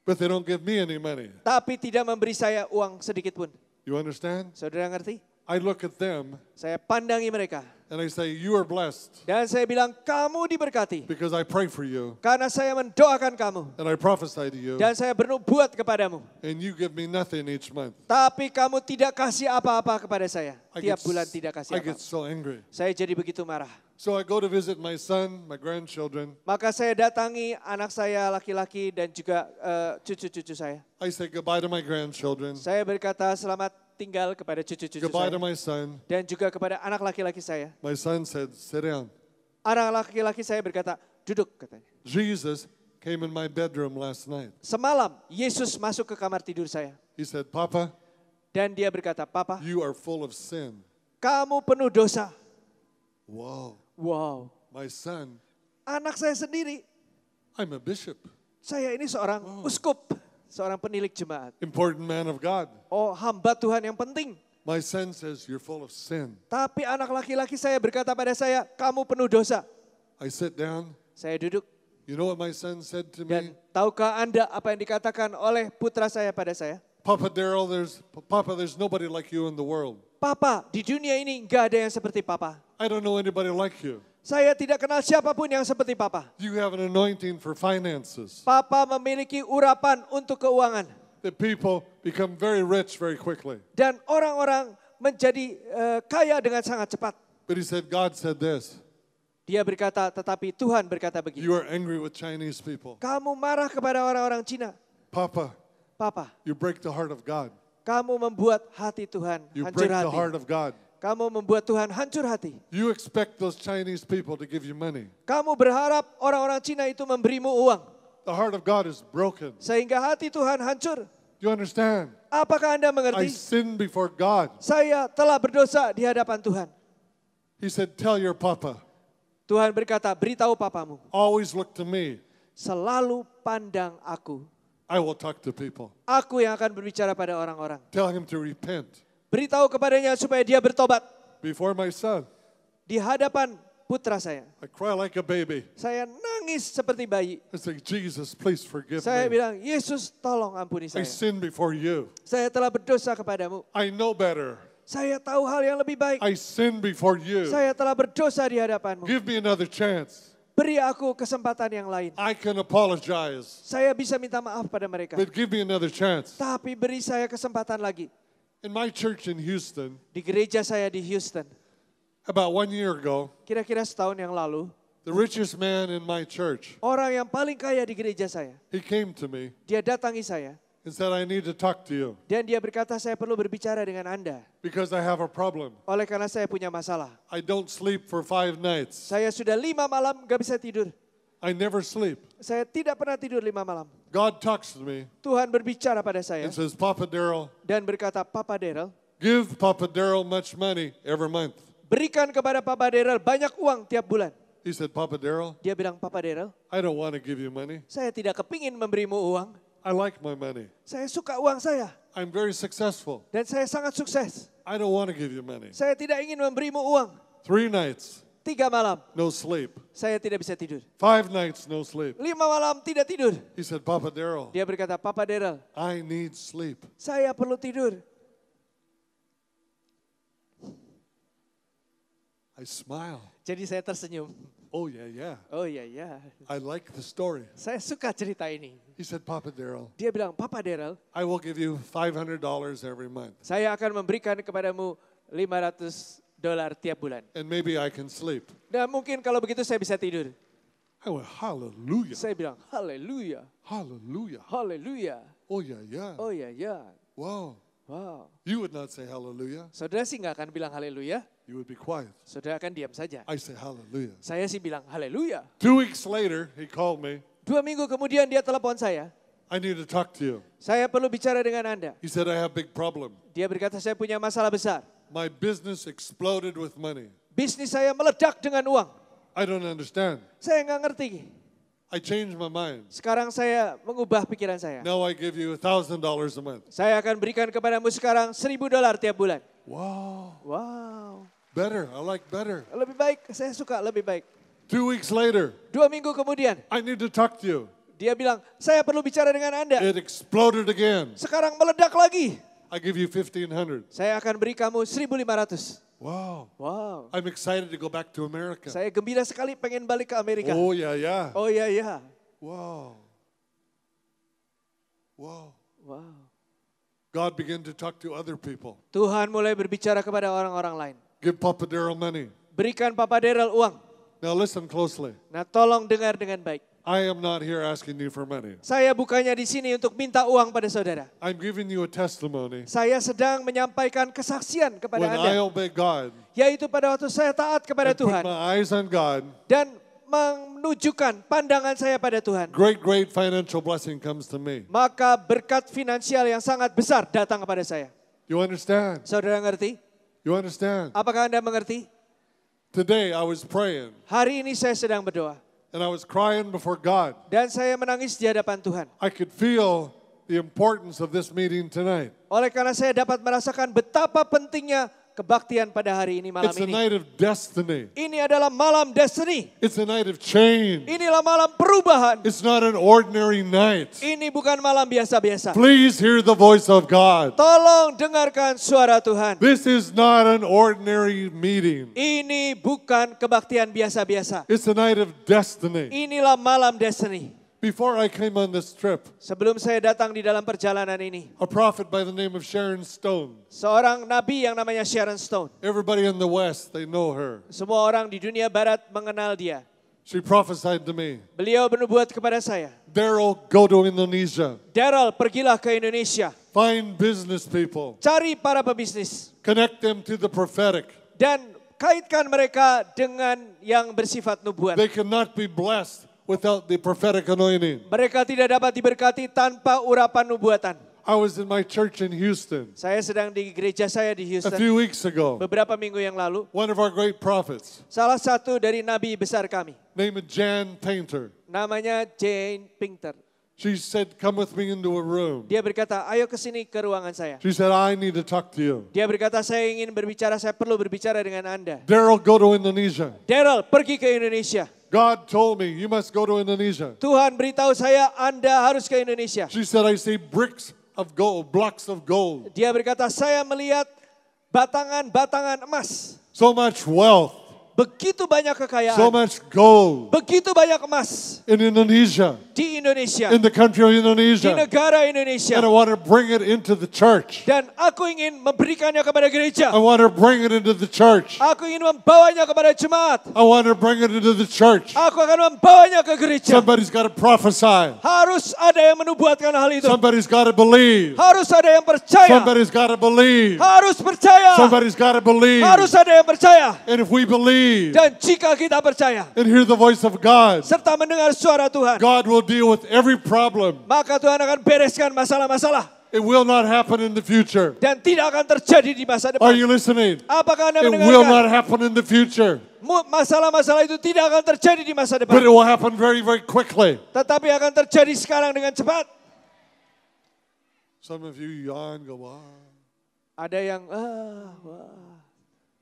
but they don't give me any money. Tapi tidak memberi saya uang sedikit pun. You understand? Saudara ngerti? I look at them Saya pandangi mereka. And I say, you are blessed Dan saya bilang, kamu diberkati. because I pray for you Karena saya mendoakan kamu. and I prophesy to you. Dan saya bernubuat kepadamu. And you give me nothing each month. Tapi kamu tidak kasih apa-apa kepada saya. I Tiap get, bulan tidak kasih I get apa-apa. so angry. Saya jadi begitu marah. So I go to visit my son, my grandchildren. Maka saya datangi anak saya laki-laki dan juga cucu-cucu saya. I say goodbye to my grandchildren, Saya berkata selamat tinggal kepada cucu-cucu goodbye saya. to my son. Dan juga kepada anak laki-laki saya. My son said, sit down. Anak laki-laki saya berkata, duduk katanya. Jesus came in my bedroom last night. Semalam Yesus masuk ke kamar tidur saya. He said, Papa, Dan dia berkata, Papa, you are full of sin. kamu penuh dosa. Whoa, Wow. my son, Anak saya sendiri. I'm a bishop, Saya ini seorang uskup. Seorang penilik jemaat. important man of God. Oh, hamba Tuhan yang penting. My son says, you're full of sin. Tapi anak laki-laki saya berkata pada saya, kamu penuh dosa. I sit down. Saya duduk. You know what my son said to Dan me? tahukah Anda apa yang dikatakan oleh putra saya pada saya? Papa Daryl, there's nobody like you in the world. Papa, di dunia ini enggak ada yang seperti Papa. I don't know anybody like you. Saya tidak kenal siapapun yang seperti Papa. You have an anointing for finances. Papa memiliki urapan untuk keuangan. That people become very rich very quickly. Dan orang-orang menjadi kaya dengan sangat cepat. But he said, God said this. Dia berkata, tetapi Tuhan berkata begini. You are angry with Chinese people. Kamu marah kepada orang-orang Cina. Papa, Papa, you break the heart of God. kamu membuat hati Tuhan You hancur break the hati. heart of God. Kamu membuat Tuhan hancur hati. You expect those Chinese people to give you money. Kamu berharap orang-orang Cina itu memberimu uang. The heart of God is broken. Sehingga hati Tuhan hancur. You understand? Apakah Anda I mengerti? sinned before God. Saya telah berdosa di hadapan Tuhan. He said, tell your papa, Tuhan berkata, beritahu papamu. always look to me. Selalu pandang aku. I will talk to people. Aku yang akan berbicara pada orang-orang. Tell him to repent. Beritahu kepadanya supaya dia bertobat. Before my son, Di hadapan putra saya. I cry like a baby. Saya nangis seperti bayi. I say, Jesus, please forgive Saya me. bilang, Yesus tolong ampuni I saya. sinned before you. Saya telah berdosa kepadamu. I know better. Saya tahu hal yang lebih baik. I sinned before you. Saya telah berdosa di hadapanmu. Give me another chance. Beri aku kesempatan yang lain. I can apologize, Saya bisa minta maaf pada mereka. but give me another chance. Tapi beri saya kesempatan lagi. In my church in Houston, Di gereja saya di Houston. about 1 year ago, Kira-kira setahun yang lalu. the richest man in my church, Orang yang paling kaya di gereja saya. he came to me Dia datangi saya. and said, I need to talk to you Dan dia berkata, saya perlu berbicara dengan Anda. because I have a problem. Oleh karena saya punya masalah. I don't sleep for 5 nights. Saya sudah 5 malam gak bisa tidur. I never sleep. Saya tidak pernah tidur 5 malam. God talks to me Tuhan berbicara pada saya. and says, Papa Daryl, Dan berkata, Papa Daryl, give Papa Daryl much money every month. berikan kepada Papa Daryl banyak uang tiap bulan. He said, Papa Daryl, Dia bilang, Papa Daryl, I don't want to give you money. saya tidak kepingin memberimu uang. I like my money. Saya suka uang saya. I'm very successful. Dan saya sangat sukses. I don't want to give you money. Saya tidak ingin memberimu uang. 3 nights, 3 malam, no sleep. saya tidak bisa tidur. 5 nights, no sleep. 5 malam tidak tidur. He said, Papa Daryl, Dia berkata, Papa Daryl, I need sleep. saya perlu tidur. I smile. Jadi saya tersenyum. Oh, yeah, yeah. Oh iya, iya. I like the story. Saya suka cerita ini. He said, Papa Daryl, Dia bilang, Papa Daryl, I will give you $500 every month. saya akan memberikan kepadamu $500 tiap bulan. And maybe I can sleep. Dan mungkin kalau begitu saya bisa tidur. I went, hallelujah. Saya bilang, haleluya, Hallelujah. haleluya. Oh, yeah, yeah. Oh iya, iya. Wow. Wow. You would not say hallelujah. Saudara sih nggak akan bilang haleluya. You would be quiet. Saudara akan diam saja. I say hallelujah. Saya sih bilang haleluya. 2 weeks later, he called me. 2 minggu kemudian dia telepon saya. I need to talk to you. Saya perlu bicara dengan Anda. He said, I have big problem. Dia berkata, saya punya masalah besar. My business exploded with money. Bisnis saya meledak dengan uang. I don't understand. Saya nggak ngerti. I changed my mind. Sekarang saya mengubah pikiran saya. Now I give you $1,000 a month. Saya akan berikan kepadamu sekarang $1.000 tiap bulan. Wow. Wow. Better. I like better. Lebih baik, saya suka lebih baik. 2 weeks later, 2 minggu kemudian, I need to talk to you. dia bilang, saya perlu bicara dengan Anda. It exploded again. Sekarang meledak lagi. I I give you 1,500. Saya akan beri kamu 1.500. Wow. Wow. I'm excited to go back to America. Saya gembira sekali pengen balik ke Amerika. Oh, yeah, yeah. Oh ya ya. Wow. Wow. Wow. God began to talk to other people. Tuhan mulai berbicara kepada orang-orang lain. Give Papa Daryl money. Berikan Papa Daryl uang. Now listen closely. Nah, tolong dengar dengan baik. I am not here asking you for money. Saya bukannya di sini untuk minta uang pada saudara. I'm giving you a testimony. Saya sedang menyampaikan kesaksian kepada When I Anda. obey God Yaitu pada waktu saya taat kepada and put Tuhan. my eyes on God, Dan menunjukkan pandangan saya pada Tuhan. great financial blessing comes to me. Maka berkat finansial yang sangat besar datang kepada saya. You understand? Saudara ngerti? You understand? Apakah Anda mengerti? Today I was praying Hari ini saya sedang berdoa. and I was crying before God. Dan saya menangis di hadapan Tuhan. I could feel the importance of this meeting tonight. Oleh karena saya dapat merasakan betapa pentingnya kebaktian pada hari ini, malam It's a ini. night of destiny. Ini adalah malam destiny. It's a night of change. Inilah malam perubahan. It's not an ordinary night. Ini bukan malam biasa-biasa. Please hear the voice of God. Tolong dengarkan suara Tuhan. This is not an ordinary meeting. Ini bukan kebaktian biasa-biasa. It's a night of destiny. Inilah malam destiny. Before I came on this trip, Sebelum saya datang di dalam perjalanan ini, a prophet by the name of Sharon Stone. seorang nabi yang namanya Sharon Stone. Everybody in the West, they know her. Semua orang di dunia barat mengenal dia. She prophesied to me, Beliau bernubuat kepada saya. Daryl, go to Indonesia. Daryl, pergilah ke Indonesia. Find business people. Cari para pebisnis. Connect them to the prophetic. Dan kaitkan mereka dengan yang bersifat nubuat. They cannot be blessed without the prophetic anointing. Mereka tidak dapat diberkati tanpa urapan nubuatan. I was in my church in Houston Saya sedang di gereja saya di a Houston few weeks ago. beberapa minggu yang lalu. One of our great prophets, Salah satu dari nabi besar kami, named Jan Painter, namanya Jane Pinkter. she said, come with me into a room. Dia berkata, ayo ke sini ke ruangan saya. She said, I need to talk to you. Dia berkata, saya ingin berbicara, saya perlu berbicara dengan Anda. Daryl, go to Indonesia. Daryl, pergi ke Indonesia. God told me, you must go to Indonesia. Tuhan beritahu saya, Anda harus ke Indonesia. She said, I see bricks of gold, blocks of gold. Dia berkata, saya melihat batangan-batangan emas. So much wealth, Begitu banyak so kekayaan. much gold Begitu banyak emas in Indonesia, di Indonesia. in the country of Di Indonesia. negara Indonesia. And I want to bring it into the church. Dan aku ingin memberikannya kepada gereja. I want to bring it into the church. Aku ingin membawanya kepada jemaat. I want to bring it into the church. Aku akan membawanya ke gereja. Somebody's got to prophesy. Harus ada yang menubuatkan hal itu. Somebody's got to believe. Harus ada yang percaya. Somebody's got to believe. Harus percaya. Somebody's got to believe. Harus ada yang percaya. And if we believe Dan jika kita percaya and hear the voice of God, serta mendengar suara Tuhan, God will deal with every problem. maka Tuhan akan bereskan masalah-masalah. It will not happen in the future. Dan tidak akan terjadi di masa Are depan. you listening? Apakah Anda It will not mendengarkan? happen in the future, Masalah-masalah itu tidak akan terjadi di masa but depan. it will happen very quickly. Tetapi akan terjadi sekarang dengan cepat. Some of you yawn, go, wow. Ada yang, wah.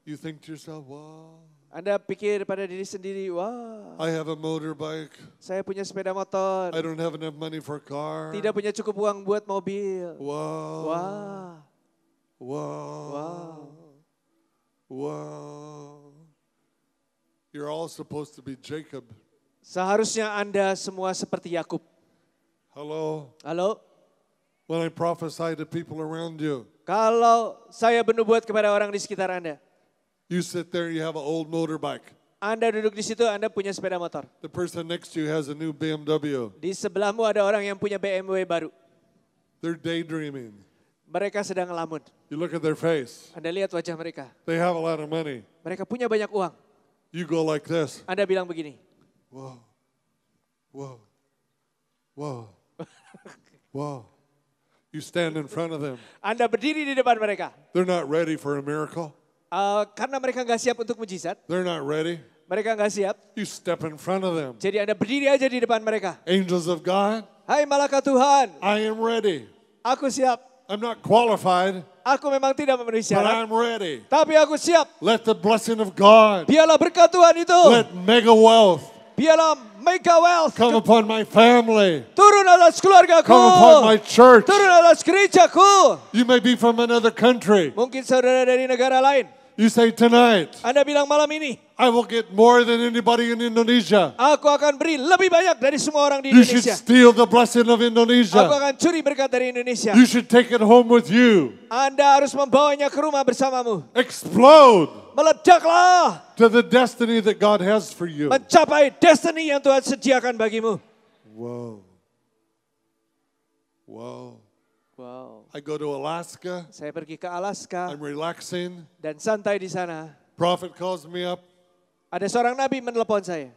You think to yourself, wow, Anda pikir pada diri sendiri, wah, I have a motorbike. saya punya sepeda motor. I don't have enough money for a car. Tidak punya cukup uang buat mobil. Wow. Wah, Wow. wow. Wow. You're all supposed to be Jacob. Seharusnya Anda semua seperti Yakub. Hello. Halo? When I prophesy to people around you, Kalau saya bernubuat kepada orang di sekitar Anda, you sit there, you have an old motorbike. Anda duduk di situ, Anda punya sepeda motor. The person next to you has a new BMW. Di sebelahmu ada orang yang punya BMW baru. They're daydreaming. Mereka sedang ngelamun. You look at their face. Anda lihat wajah mereka. They have a lot of money. Mereka punya banyak uang. You go like this. Anda bilang begini, Whoa. Whoa. Whoa. Whoa. You stand in front of them. Anda berdiri di depan mereka. They're not ready for a miracle. Karena mereka nggak siap untuk mujizat. They're not ready. Mereka nggak siap. You step in front of them. Jadi Anda berdiri aja di depan mereka. Angels of God, Hai malaikat Tuhan, I am ready. aku siap. I'm not qualified, Aku memang tidak memenuhi but syarat, I'm ready. tapi aku siap. Let the blessing of God, Biarlah berkat Tuhan itu let mega wealth, Biarlah mega wealth come upon my family, turun atas keluargaku. come upon my church. Turun atas gerejaku. You may be from another country. Mungkin saudara dari negara lain. You say tonight, Anda bilang malam ini, I will get more than anybody in Indonesia. aku akan beri lebih banyak dari semua orang di You should Indonesia. steal the blessing of Aku Indonesia. akan curi berkat dari Indonesia. You should take it home with you. Anda harus membawanya ke rumah bersamamu. Explode Meledaklah. to the destiny that God has for you. Mencapai destiny yang Tuhan sediakan bagimu. Whoa. Whoa. Wow. I go to Alaska. Saya pergi ke Alaska I'm relaxing. dan santai di sana. Prophet calls me up. Ada seorang nabi menelepon saya.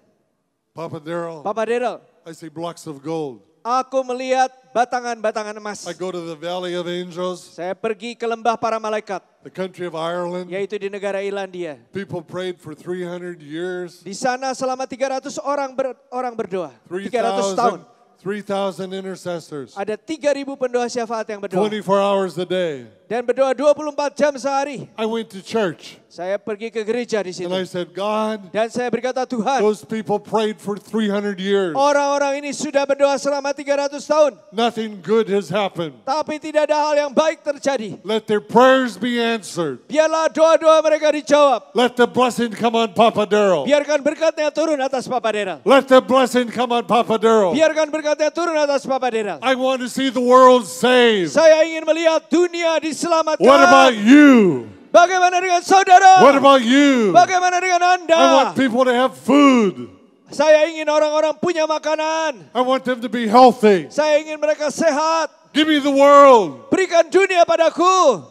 Papa Daryl. Papa Daryl, I see blocks of gold. aku melihat batangan-batangan emas. I go to the Valley of Angels, Saya pergi ke lembah para malaikat, the country of Ireland. yaitu di negara Irlandia. People prayed for 300 years. Di sana selama 300 orang berdoa. 300 tahun. 3,000 intercessors. Ada 3.000 pendoa syafaat yang berdoa. 24 hours a day. Dan berdoa 24 jam sehari. I went to church Saya pergi ke gereja di situ. and I said, God, Dan saya berkata, Tuhan, those people prayed for 300 years. orang-orang ini sudah berdoa selama 300 tahun. Nothing good has happened. Tapi tidak ada hal yang baik terjadi. Let their prayers be answered. Biarlah doa-doa mereka dijawab. Let the blessing come on Papa Daryl. Biarkan berkatnya turun atas Papa Daryl. Let the blessing come on Papa Daryl. Biarkan berkatnya turun atas Papa Daryl. I want to see the world saved. Saya ingin melihat dunia diselamatkan. What about you? Bagaimana dengan saudara? What about you? Bagaimana dengan Anda? I want people to have food. Saya ingin orang-orang punya makanan. I want them to be healthy. Saya ingin mereka sehat. Give me the world. Berikan dunia padaku.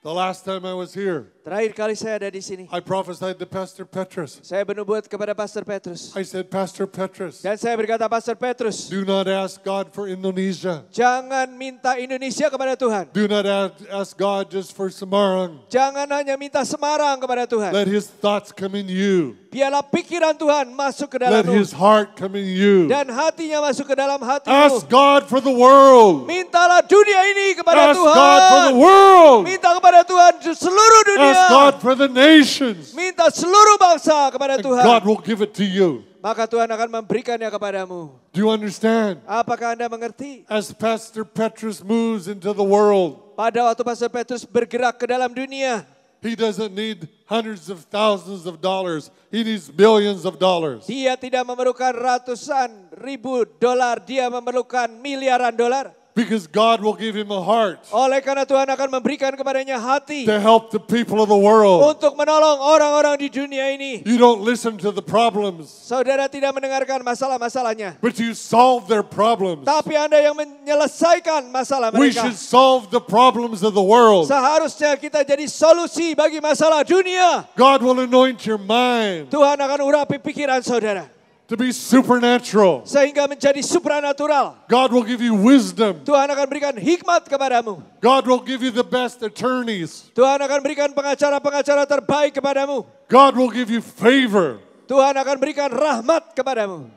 The last time I was here, Terakhir kali saya ada di sini, I prophesied to Pastor Petrus. saya bernubuat kepada Pastor Petrus. I said, Pastor Petrus, Dan saya berkata, Pastor Petrus, do not ask God for Indonesia. jangan minta Indonesia kepada Tuhan. Do not ask God just for Semarang. Jangan hanya minta Semarang kepada Tuhan. Let His thoughts come in you. Biarlah pikiran Tuhan masuk ke Let dalammu. His heart come in you. Dan hatinya masuk ke dalam Ask hatimu. God for the world. Mintalah dunia ini kepada Ask Tuhan. God for the world. Minta kepada Tuhan seluruh dunia. Ask God for the nations. Minta seluruh bangsa kepada And Tuhan. God will give it to you. Maka Tuhan akan memberikannya kepadamu. Do you understand? Apakah Anda mengerti? As Pastor Petrus moves into the world, Pada waktu Pastor Petrus bergerak ke dalam dunia, he doesn't need hundreds of thousands of dollars. He needs billions of dollars. dia tidak memerlukan ratusan ribu dolar, dia memerlukan miliaran dolar. Because God will give him a heart Oleh karena Tuhan akan memberikan kepadanya hati to help the people of the world. untuk menolong orang-orang di dunia ini. You don't listen to the problems, Saudara tidak mendengarkan masalah-masalahnya, but you solve their problems. tapi Anda yang menyelesaikan masalah We mereka. should solve the problems of the world. Seharusnya kita jadi solusi bagi masalah dunia. God will anoint your mind Tuhan akan urapi pikiran saudara to be supernatural. sehingga menjadi supranatural. God will give you wisdom. Tuhan akan berikan hikmat kepadamu. God will give you the best attorneys. Tuhan akan berikan pengacara-pengacara terbaik kepadamu. God will give you favor. Tuhan akan berikan rahmat kepadamu.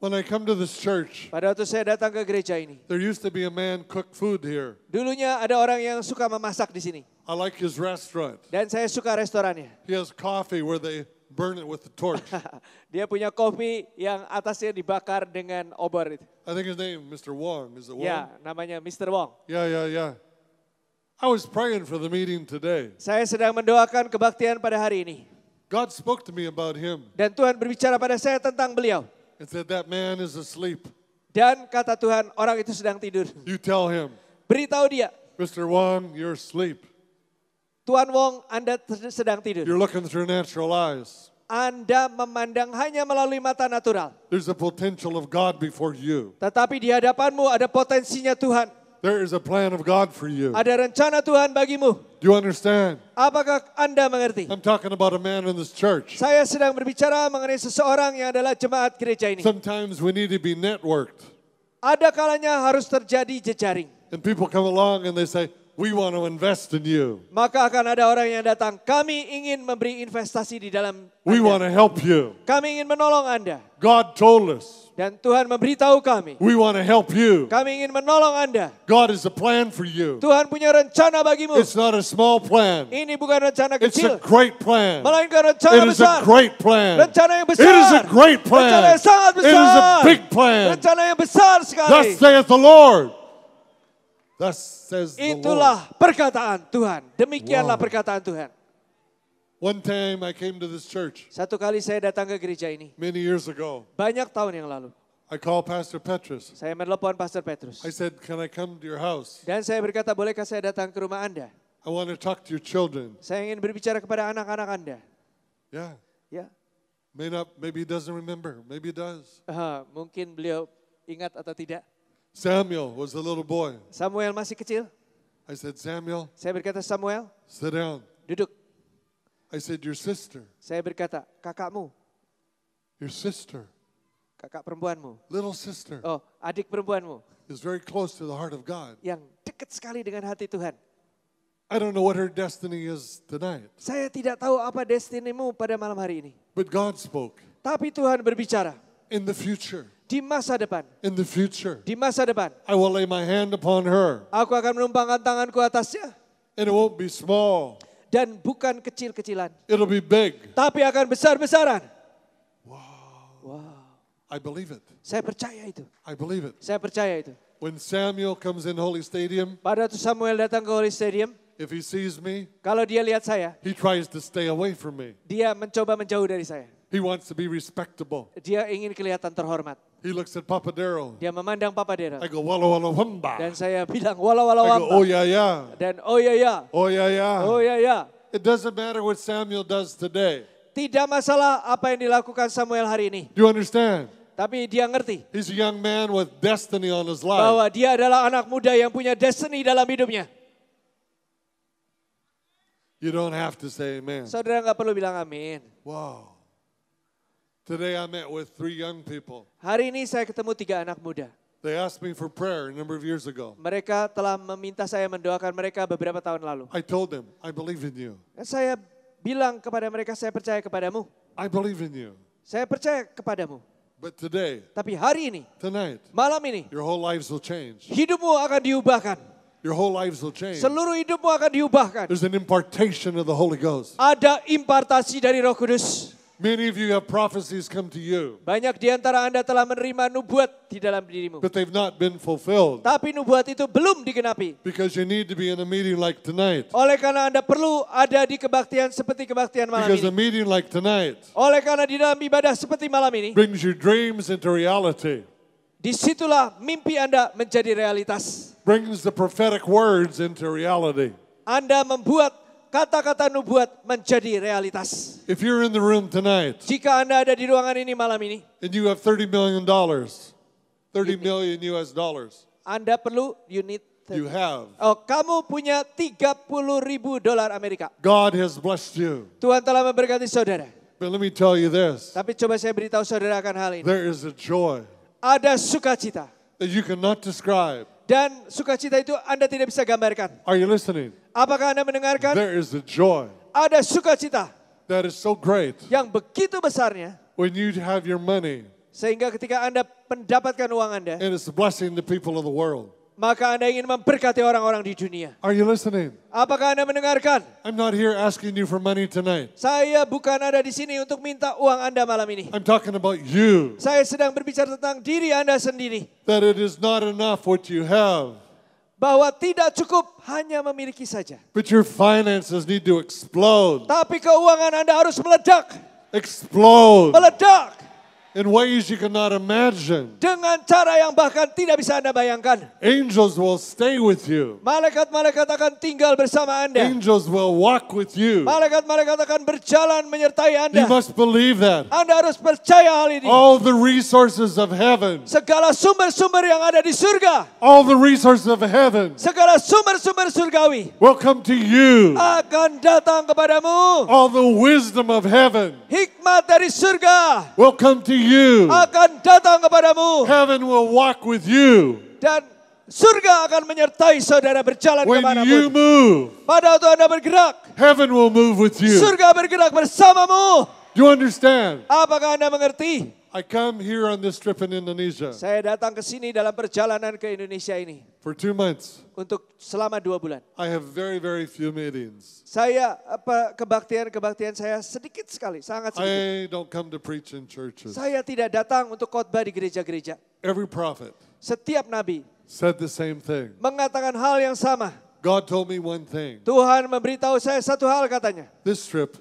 When I come to this church, Pada waktu saya datang ke gereja ini, there used to be a man cook food here. dulunya ada orang yang suka memasak di sini. I like his restaurant. Dan saya suka restorannya. He has coffee where they burn it with the torch. Dia punya kopi yang atasnya dibakar dengan obor itu. I think his name, Mr. Wong. Is it Wong? Ya, namanya Mr. Wong. Yeah. I was praying for the meeting today. Saya sedang mendoakan kebaktian pada hari ini. God spoke to me about him Dan Tuhan berbicara pada saya tentang beliau. and said, that man is asleep. Dan kata Tuhan, orang itu sedang tidur. You tell him, Beritahu dia, Mr. Wong, you're asleep. Tuan Wong, Anda sedang tidur. You're looking through natural eyes. Anda memandang hanya melalui mata natural. There's a potential of God before you. Tetapi di hadapanmu ada potensinya Tuhan. There is a plan of God for you. Ada rencana Tuhan bagimu. Do you understand? Apakah Anda mengerti? I'm talking about a man in this church. Saya sedang berbicara mengenai seseorang yang adalah jemaat gereja ini. Sometimes we need to be networked. Ada kalanya harus terjadi jejaring. And people come along and they say, We want to invest in you. maka akan ada orang yang datang. Kami ingin memberi investasi di dalam We want Anda. to help you. Kami ingin menolong Anda. God told us. Dan Tuhan memberitahu kami. We want to help you. Kami ingin menolong Anda. God has a plan for you. Tuhan punya rencana bagimu. It's not a small plan. Ini bukan rencana It's kecil, a great plan. melainkan rencana It is besar. a great plan. Rencana yang besar. It is a great Rencana plan. yang sangat It is a besar. big plan. Rencana yang besar sekali. Thus saith the Lord. Thus says the Lord. Itulah perkataan Tuhan. Demikianlah Wow. perkataan Tuhan. One time I came to this church Satu kali saya datang ke gereja ini. many years ago. Banyak tahun yang lalu. I called Pastor Petrus. Saya menelepon Pastor Petrus. I said, can I come to your house? Dan saya berkata, bolehkah saya datang ke rumah Anda? I want to talk to your children. Saya ingin berbicara kepada anak-anak Anda. Yeah. Ya, Maybe he doesn't remember. Maybe he does. mungkin beliau ingat atau tidak. Samuel was a little boy. Samuel masih kecil. I said, Samuel, Saya berkata, Samuel, sit down. duduk. I said, your sister, Saya berkata, kakakmu, your sister, kakak perempuanmu. little sister, Oh, adik perempuanmu. is very close to the heart of God. Yang dekat sekali dengan hati Tuhan. I don't know what her destiny is tonight, Saya tidak tahu apa destinimu pada malam hari ini. but God spoke. Tapi Tuhan berbicara. In the future, Di masa depan. in the future, Di masa depan. I will lay my hand upon her, Aku akan menumpangkan tanganku atasnya. and it won't be small. Dan bukan kecil-kecilan. It'll be big. Tapi akan besar-besaran. I believe it. Saya percaya itu. I believe it. Saya percaya itu. When Samuel comes in Holy Stadium, Pada waktu Samuel datang ke Holy Stadium. if he sees me, Kalau dia lihat saya. he tries to stay away from me. Dia mencoba menjauh dari saya. He wants to be respectable. Dia ingin kelihatan terhormat. He looks at Papa Darrell. Dia memandang Papa Dera. I go, walla walla wamba. Dan saya bilang, wala wala I go, oh wamba. yeah, yeah. Dan oh ya ya. Oh yeah, yeah. Oh ya ya. It doesn't matter what Samuel does today. Tidak masalah apa yang dilakukan Samuel hari ini. Do you understand? Tapi dia ngerti He's a young man with destiny on his life. bahwa dia adalah anak muda yang punya destiny dalam hidupnya. You don't have to say amen. Saudara nggak perlu bilang amin. Wow. Today I met with 3 young people. Hari ini saya ketemu 3 anak muda. They asked me for prayer a number of years ago. Mereka telah meminta saya mendoakan mereka beberapa tahun lalu. I told them, I believe in you. Dan saya bilang kepada mereka, saya percaya kepadamu. I believe in you. Saya percaya kepadamu. But today, Tapi hari ini, tonight, malam ini, your whole lives will change. hidupmu akan diubahkan. Your whole lives will change. Seluruh hidupmu akan diubahkan. There's an impartation of the Holy Ghost. Ada impartasi dari Roh Kudus. Many of you have prophecies come to you, Banyak di antara Anda telah menerima nubuat di dalam dirimu. but they've not been fulfilled Tapi nubuat itu belum digenapi. because you need to be in a meeting like tonight. Oleh karena Anda perlu ada di kebaktian seperti kebaktian malam Because a ini. meeting like tonight Oleh karena di dalam ibadah seperti malam ini, brings your dreams into reality, disitulah mimpi Anda menjadi realitas. brings the prophetic words into reality. Anda membuat kata-kata nubuat menjadi realitas. If you're in the room tonight Jika Anda ada di ruangan ini malam ini, and you have $30 million, 30 million US dollars, Anda perlu unit. you have. Oh, kamu punya 30.000 dolar Amerika. God has blessed you. Tuhan telah memberkati saudara. But let me tell you this, Tapi coba saya beritahu saudara akan hal ini. there is a joy Ada sukacita. that you cannot describe. Dan sukacita itu Anda tidak bisa gambarkan. Are you listening? Apakah Anda mendengarkan? There is a joy Ada sukacita that is so great yang begitu besarnya. when you have your money Sehingga ketika Anda mendapatkan uang Anda, and it's blessing the people of the world. maka Anda ingin memberkati orang-orang di dunia. Are you listening? Apakah Anda mendengarkan? I'm not here asking you for money tonight. Saya bukan ada di sini untuk minta uang Anda malam ini. I'm talking about you. Saya sedang berbicara tentang diri Anda sendiri. That it is not enough what you have, Bahwa tidak cukup hanya memiliki saja. but your finances need to explode. Tapi keuangan Anda harus meledak. Explode Meledak. in ways you cannot imagine. Dengan cara yang bahkan tidak bisa Anda bayangkan. Angels will stay with you. Malaikat-malaikat akan tinggal bersama Anda. Angels will walk with you. Malaikat-malaikat akan berjalan menyertai You Anda. must believe that. Anda harus percaya hal ini. All the resources of heaven, Segala sumber-sumber yang ada di surga. all the resources of heaven Segala sumber-sumber surgawi. will come to you. Akan datang kepadamu. All the wisdom of heaven Hikmat dari surga. will come to you. Akan datang kepadamu. Heaven will walk with you. Dan Surga akan menyertai saudara berjalan When kemanapun. you move, Pada waktu Anda bergerak, heaven will move with you. surga bergerak bersamamu. Do you understand? Apakah Anda mengerti? I come here on this trip in Indonesia Saya datang ke sini dalam perjalanan ke Indonesia ini for 2 months. untuk selama 2 bulan. I have very, very few meetings. Saya kebaktian saya sedikit sekali, sangat sedikit. I don't come to preach in churches. Saya tidak datang untuk khotbah di gereja-gereja. Every prophet Setiap nabi said the same thing. mengatakan hal yang sama. God told me one thing. Tuhan memberitahu saya satu hal katanya. This trip,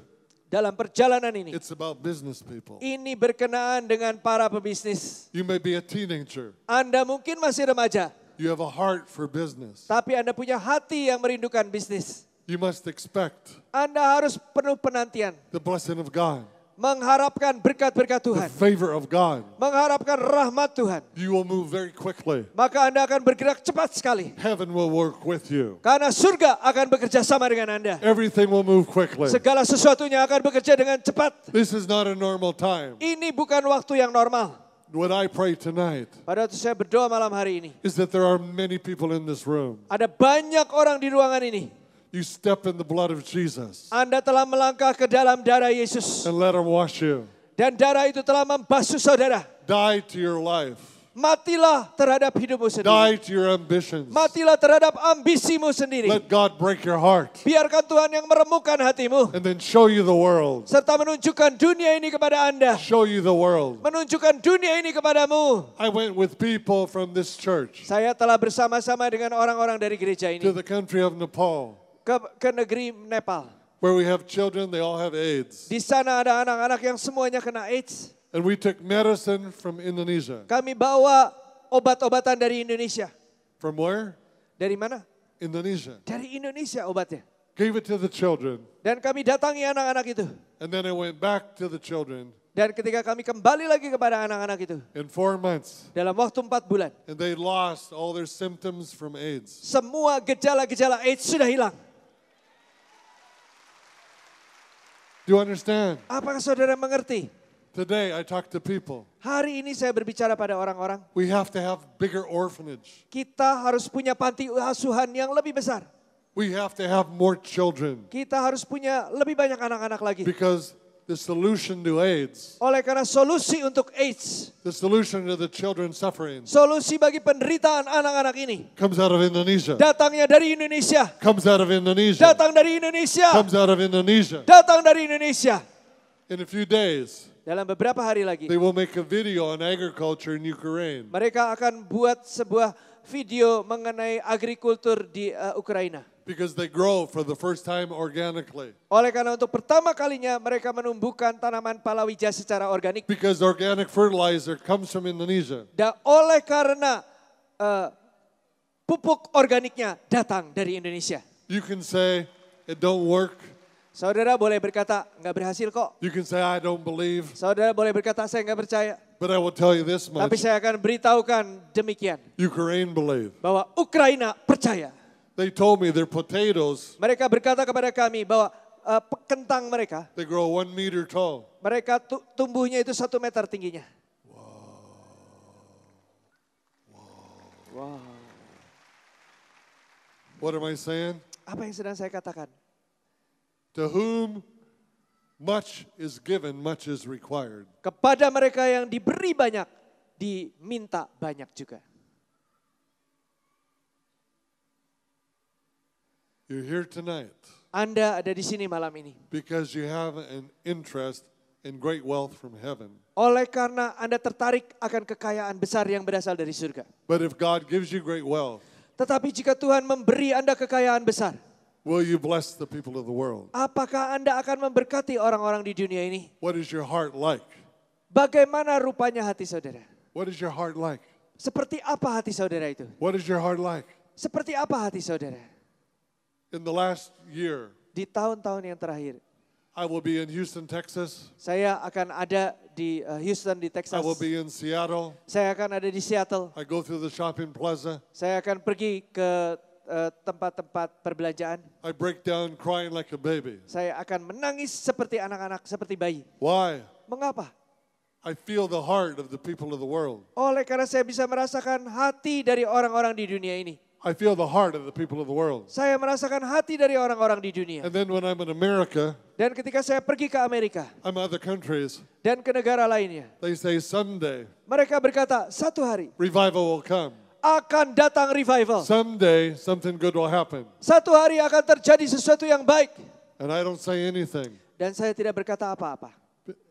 Dalam perjalanan ini, it's about business people. ini berkenaan dengan para pebisnis. You may be a teenager. Anda mungkin masih remaja, You have a heart for business. tapi Anda punya hati yang merindukan bisnis. You must expect Anda harus penuh penantian, the blessing of God, mengharapkan berkat-berkat the Tuhan, favor of God. mengharapkan rahmat Tuhan. You will move very quickly. Maka Anda akan bergerak cepat sekali. Heaven will work with you. Karena surga akan bekerja sama dengan Anda. Everything will move quickly. Segala sesuatunya akan bekerja dengan cepat. This is not a normal time. Ini bukan waktu yang normal. What I pray tonight Pada waktu saya berdoa malam hari ini, is that there are many people in this room. ada banyak orang di ruangan ini. You step in the blood of Jesus Anda telah melangkah ke dalam darah Yesus. and let him wash you. Dan darah itu telah membasuh saudara. Die to your life. Matilah terhadap hidupmu sendiri. Die to your ambitions. Matilah terhadap ambisimu sendiri. Let God break your heart Biarkan Tuhan yang meremukkan hatimu. and then show you the world. Serta menunjukkan dunia ini kepada Anda. Show you the world. Menunjukkan dunia ini kepadamu. I went with people from this church Saya telah bersama-sama dengan orang-orang dari gereja to ini. the country of Nepal, Ke negeri Nepal. where we have children, they all have AIDS. Di sana ada anak-anak yang semuanya kena AIDS. And we took medicine from Indonesia. Kami bawa obat-obatan dari Indonesia. From where? Dari mana? Indonesia. Dari Indonesia obatnya. Gave it to the children. Dan kami datangi anak-anak itu. And then I went back to the children Dan ketika kami kembali lagi kepada anak-anak itu. in 4 months. Dalam waktu 4 bulan. And they lost all their symptoms from AIDS. Semua gejala-gejala AIDS sudah hilang. Do you understand? Apakah saudara mengerti? Today I talk to people. Hari ini saya berbicara pada orang-orang. We have to have bigger orphanage. Kita harus punya panti asuhan yang lebih besar. We have to have more children. Kita harus punya lebih banyak anak-anak lagi. Because the solution to AIDS, Oleh karena solusi untuk AIDS, the solution to the children suffering, solusi bagi penderitaan anak-anak ini, comes out of Indonesia. datangnya dari Indonesia. Comes out of Indonesia. Datang dari Indonesia. Comes out of Indonesia. Datang dari Indonesia. In a few days, Dalam beberapa hari lagi, they will make a video on agriculture in Ukraine. mereka akan buat sebuah video mengenai agrikultur di Ukraina. Because they grow for the first time organically. Oleh karena untuk pertama kalinya mereka menumbuhkan tanaman palawija secara organik. Because organic fertilizer comes from Indonesia. Dan oleh karena pupuk organiknya datang dari Indonesia. You can say, it don't work. Saudara boleh berkata, nggak berhasil kok. You can say, I don't believe. Saudara boleh berkata, saya nggak percaya. But I will tell you this Tapi much. saya akan beritahukan demikian. Ukraine believe. Bahwa Ukraina percaya. They told me their potatoes, Mereka berkata kepada kami bahwa kentang mereka, they grow 1 meter tall. mereka tumbuhnya itu 1 meter tingginya. Wow. What am I saying? Apa yang sedang saya katakan? To whom much is given, much is required. Kepada mereka yang diberi banyak, diminta banyak juga. You're here tonight Anda ada di sini malam ini. because you have an interest in great wealth from heaven. Oleh karena Anda tertarik akan kekayaan besar yang berasal dari surga. But if God gives you great wealth, Tetapi jika Tuhan memberi Anda kekayaan besar, will you bless the people of the world? apakah Anda akan memberkati orang-orang di dunia ini? What is your heart like? Bagaimana rupanya hati saudara? What is your heart like? Seperti apa hati saudara itu? What is your heart like? Seperti apa hati saudara? In the last year, Di tahun-tahun yang terakhir, I will be in Houston, Texas. saya akan ada di Houston di I Texas. will be in Seattle. Saya akan ada di Seattle. I go through the shopping plaza. Saya akan pergi ke tempat-tempat perbelanjaan. I break down crying like a baby. Saya akan menangis seperti anak-anak, seperti bayi. Why? Mengapa? I feel the heart of the people of the world. Oleh karena saya bisa merasakan hati dari orang-orang di dunia ini. I feel the heart of the people of the world. Saya merasakan hati dari orang-orang di dunia. And then when I'm in America, Dan ketika saya pergi ke Amerika I'm other countries, dan ke negara lainnya, they say someday mereka berkata, satu hari revival will come. akan datang revival. Someday something good will happen. Satu hari akan terjadi sesuatu yang baik. And I don't say anything. Dan saya tidak berkata apa-apa.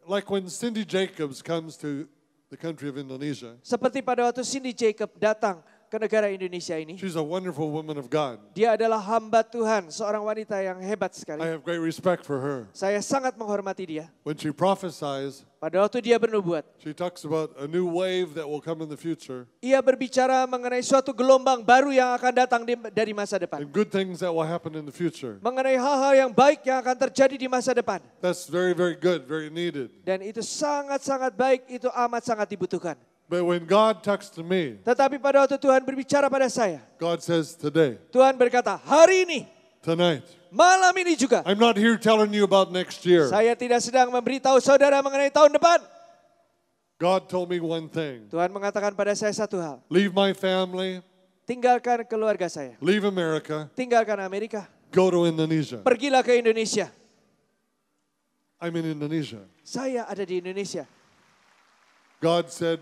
Like when Cindy Jacobs comes to the country of Indonesia, Seperti pada waktu Cindy Jacob datang ke negara Indonesia ini. she's a wonderful woman of God. Dia adalah hamba Tuhan, seorang wanita yang hebat sekali. I have great respect for her. Saya sangat menghormati dia. When she prophesies, Pada waktu dia bernubuat, she talks about a new wave that will come in the future ia berbicara mengenai suatu gelombang baru yang akan datang dari masa depan. and good things that will happen in the future. Mengenai hal-hal yang baik yang akan terjadi di masa depan. That's very, very good, very needed. Dan itu sangat-sangat baik, itu amat sangat dibutuhkan. But when God talks to me, Tetapi pada waktu Tuhan berbicara pada saya, God says today, Tuhan berkata, hari ini, tonight. malam ini juga, I'm not here telling you about next year. saya tidak sedang memberitahu saudara mengenai tahun depan. God told me one thing. Tuhan mengatakan pada saya satu hal, Leave my family, tinggalkan keluarga saya, leave America, tinggalkan Amerika, go to Indonesia. pergilah ke Indonesia. I'm in Indonesia. Saya ada di Indonesia. God said,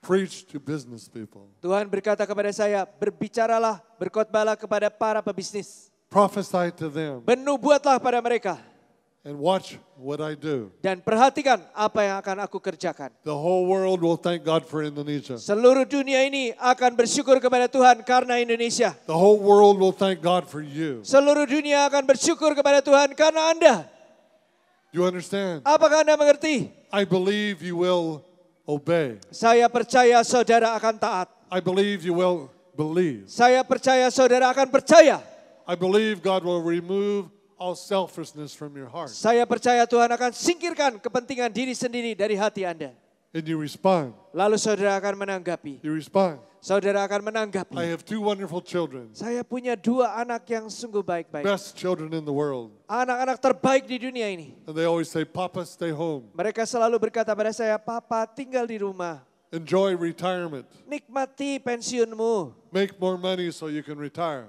preach to business people. Tuhan berkata kepada saya, berbicaralah, berkhotbahlah kepada para pebisnis. Prophesy to them Bernubuatlah pada mereka. and watch what I do. Dan perhatikan apa yang akan aku kerjakan. The whole world will thank God for Indonesia. Seluruh dunia ini akan bersyukur kepada Tuhan karena Indonesia. The whole world will thank God for you. Seluruh dunia akan bersyukur kepada Tuhan karena Anda. You understand? Apakah Anda mengerti? I believe you will obey. Saya percaya saudara akan taat. I believe you will believe. Saya percaya saudara akan percaya. I believe God will remove all selfishness from your heart. Saya percaya Tuhan akan singkirkan kepentingan diri sendiri dari hati Anda. And you respond. Lalu saudara akan menanggapi. You respond. Saudara akan menanggapi. I have 2 wonderful children. Saya punya 2 anak yang sungguh baik-baik. Best children in the world. Anak-anak terbaik di dunia ini. And they always say, Papa, stay home. Mereka selalu berkata pada saya, Papa tinggal di rumah. Enjoy retirement. Nikmati pensiunmu. Make more money so you can retire.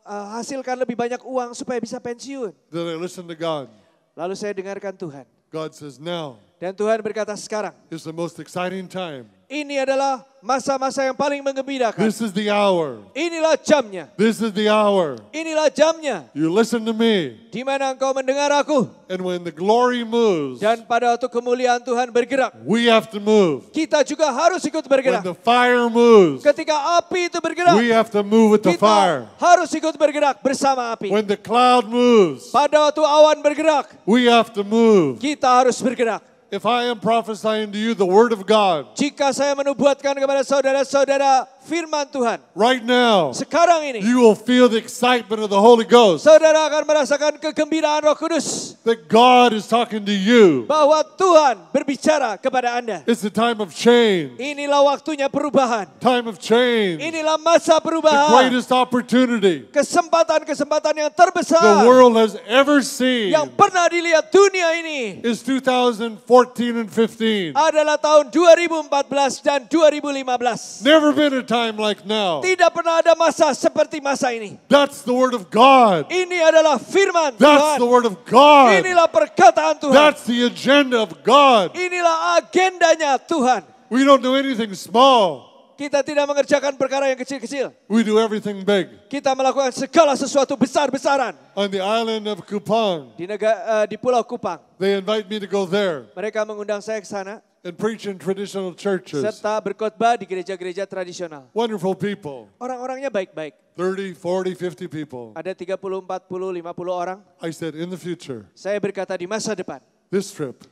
Hasilkan lebih banyak uang supaya bisa pensiun. Then I listen to God. Lalu saya dengarkan Tuhan. God says, now Dan Tuhan berkata sekarang, is the most exciting time. ini adalah masa-masa yang paling menggembirakan. This is the hour. Inilah jamnya. This is the hour. Inilah jamnya. You listen to me. Di mana engkau mendengar aku. And when the glory moves, Dan pada waktu kemuliaan Tuhan bergerak, we have to move. kita juga harus ikut When bergerak. the fire moves, Ketika api itu bergerak, we have to move with the kita fire. harus ikut bergerak bersama api. When the cloud moves, Pada waktu awan bergerak, we have to move. kita harus bergerak. If I am prophesying to you the word of God Jika saya menubuatkan kepada saudara-saudara firman Tuhan, right now, sekarang ini, you will feel the excitement of the Holy Ghost. saudara akan merasakan kegembiraan Roh Kudus. That God is talking to you. Bahwa Tuhan berbicara kepada Anda. It's a time of change. Inilah waktunya perubahan. Time of change. Inilah masa The perubahan. greatest opportunity Kesempatan-kesempatan yang the terbesar world has ever seen yang pernah dilihat dunia ini is 2014 and 15. adalah tahun 2014 dan 2015. Never been a time like now. Tidak pernah ada masa seperti masa ini. That's the word of God. Ini adalah firman That's Tuhan. the word of God. Inilah perkataan Tuhan. That's the agenda of God. Inilah agendanya Tuhan. We don't do anything small. Kita tidak mengerjakan perkara yang kecil-kecil. We do everything big. Kita melakukan segala sesuatu besar-besaran. On the island of Kupang, Di Pulau Kupang. they invite me to go there Mereka mengundang saya ke sana and preach in traditional churches. serta berkhotbah di gereja-gereja tradisional. Wonderful people. Orang-orangnya baik-baik. 30, 40, 50 people. Ada 30, 40, 50 orang. I said, in the future, Saya berkata di masa depan, this trip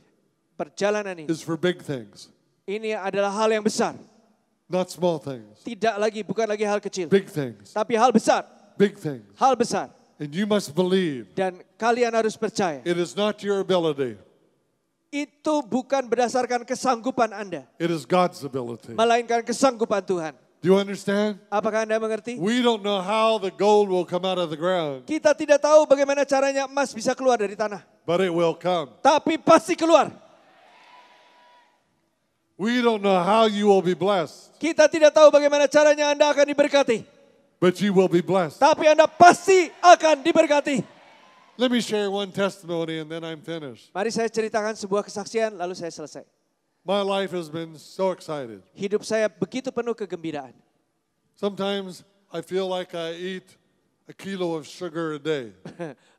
perjalanan ini is for big things, adalah hal yang besar. not small things. Bukan lagi hal kecil. Big things. Tapi hal besar. Big things. Hal besar. And you must believe Dan kalian harus percaya. it is not your ability, Itu bukan berdasarkan kesanggupan Anda. it is God's ability. Melainkan kesanggupan Tuhan. Do you understand? Apakah Anda mengerti? We don't know how the gold will come out of the ground, Kita tidak tahu bagaimana caranya emas bisa keluar dari tanah. but it will come. Tapi pasti keluar. We don't know how you will be blessed, Kita tidak tahu bagaimana caranya Anda akan diberkati. but you will be blessed. Tapi Anda pasti akan diberkati. Let me share one testimony and then I'm finished. Mari saya ceritakan sebuah kesaksian lalu saya selesai. My life has been so excited. Hidup saya begitu penuh kegembiraan. Sometimes I feel like I eat a kilo of sugar a day.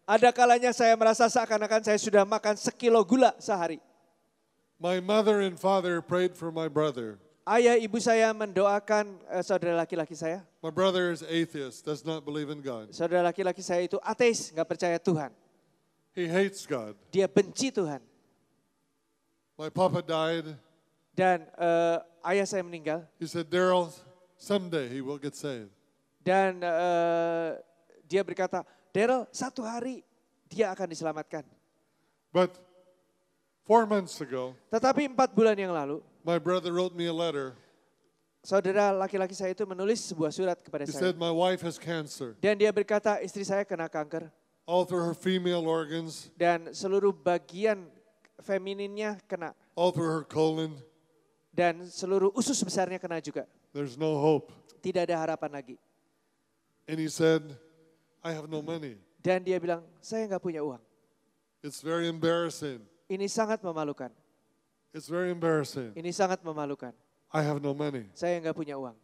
Ada kalanya saya merasa seakan-akan saya sudah makan sekilo gula sehari. My mother and father prayed for my brother. Ayah ibu saya mendoakan saudara laki-laki saya. My brother is atheist, does not believe in God. Saudara laki-laki saya itu ateis, nggak percaya Tuhan. He hates God. Dia benci Tuhan. My papa died. Dan ayah saya meninggal. He said, Daryl, someday he will get saved. Dan dia berkata, Daryl, satu hari dia akan diselamatkan. But 4 months ago, Tetapi 4 bulan yang lalu, my brother wrote me a letter. saudara laki-laki saya itu menulis sebuah surat kepada He saya. said, my wife has cancer. Dan dia berkata, istri saya kena kanker. All through her female organs, Dan seluruh bagian femininnya kena. all through her colon. Dan seluruh usus besarnya kena juga. There's no hope. Tidak ada harapan lagi. And he said, I have no money. Dan dia bilang, saya nggak punya uang. It's very embarrassing. Ini sangat memalukan. It's very embarrassing. Ini sangat memalukan. I have no money. Saya nggak punya uang.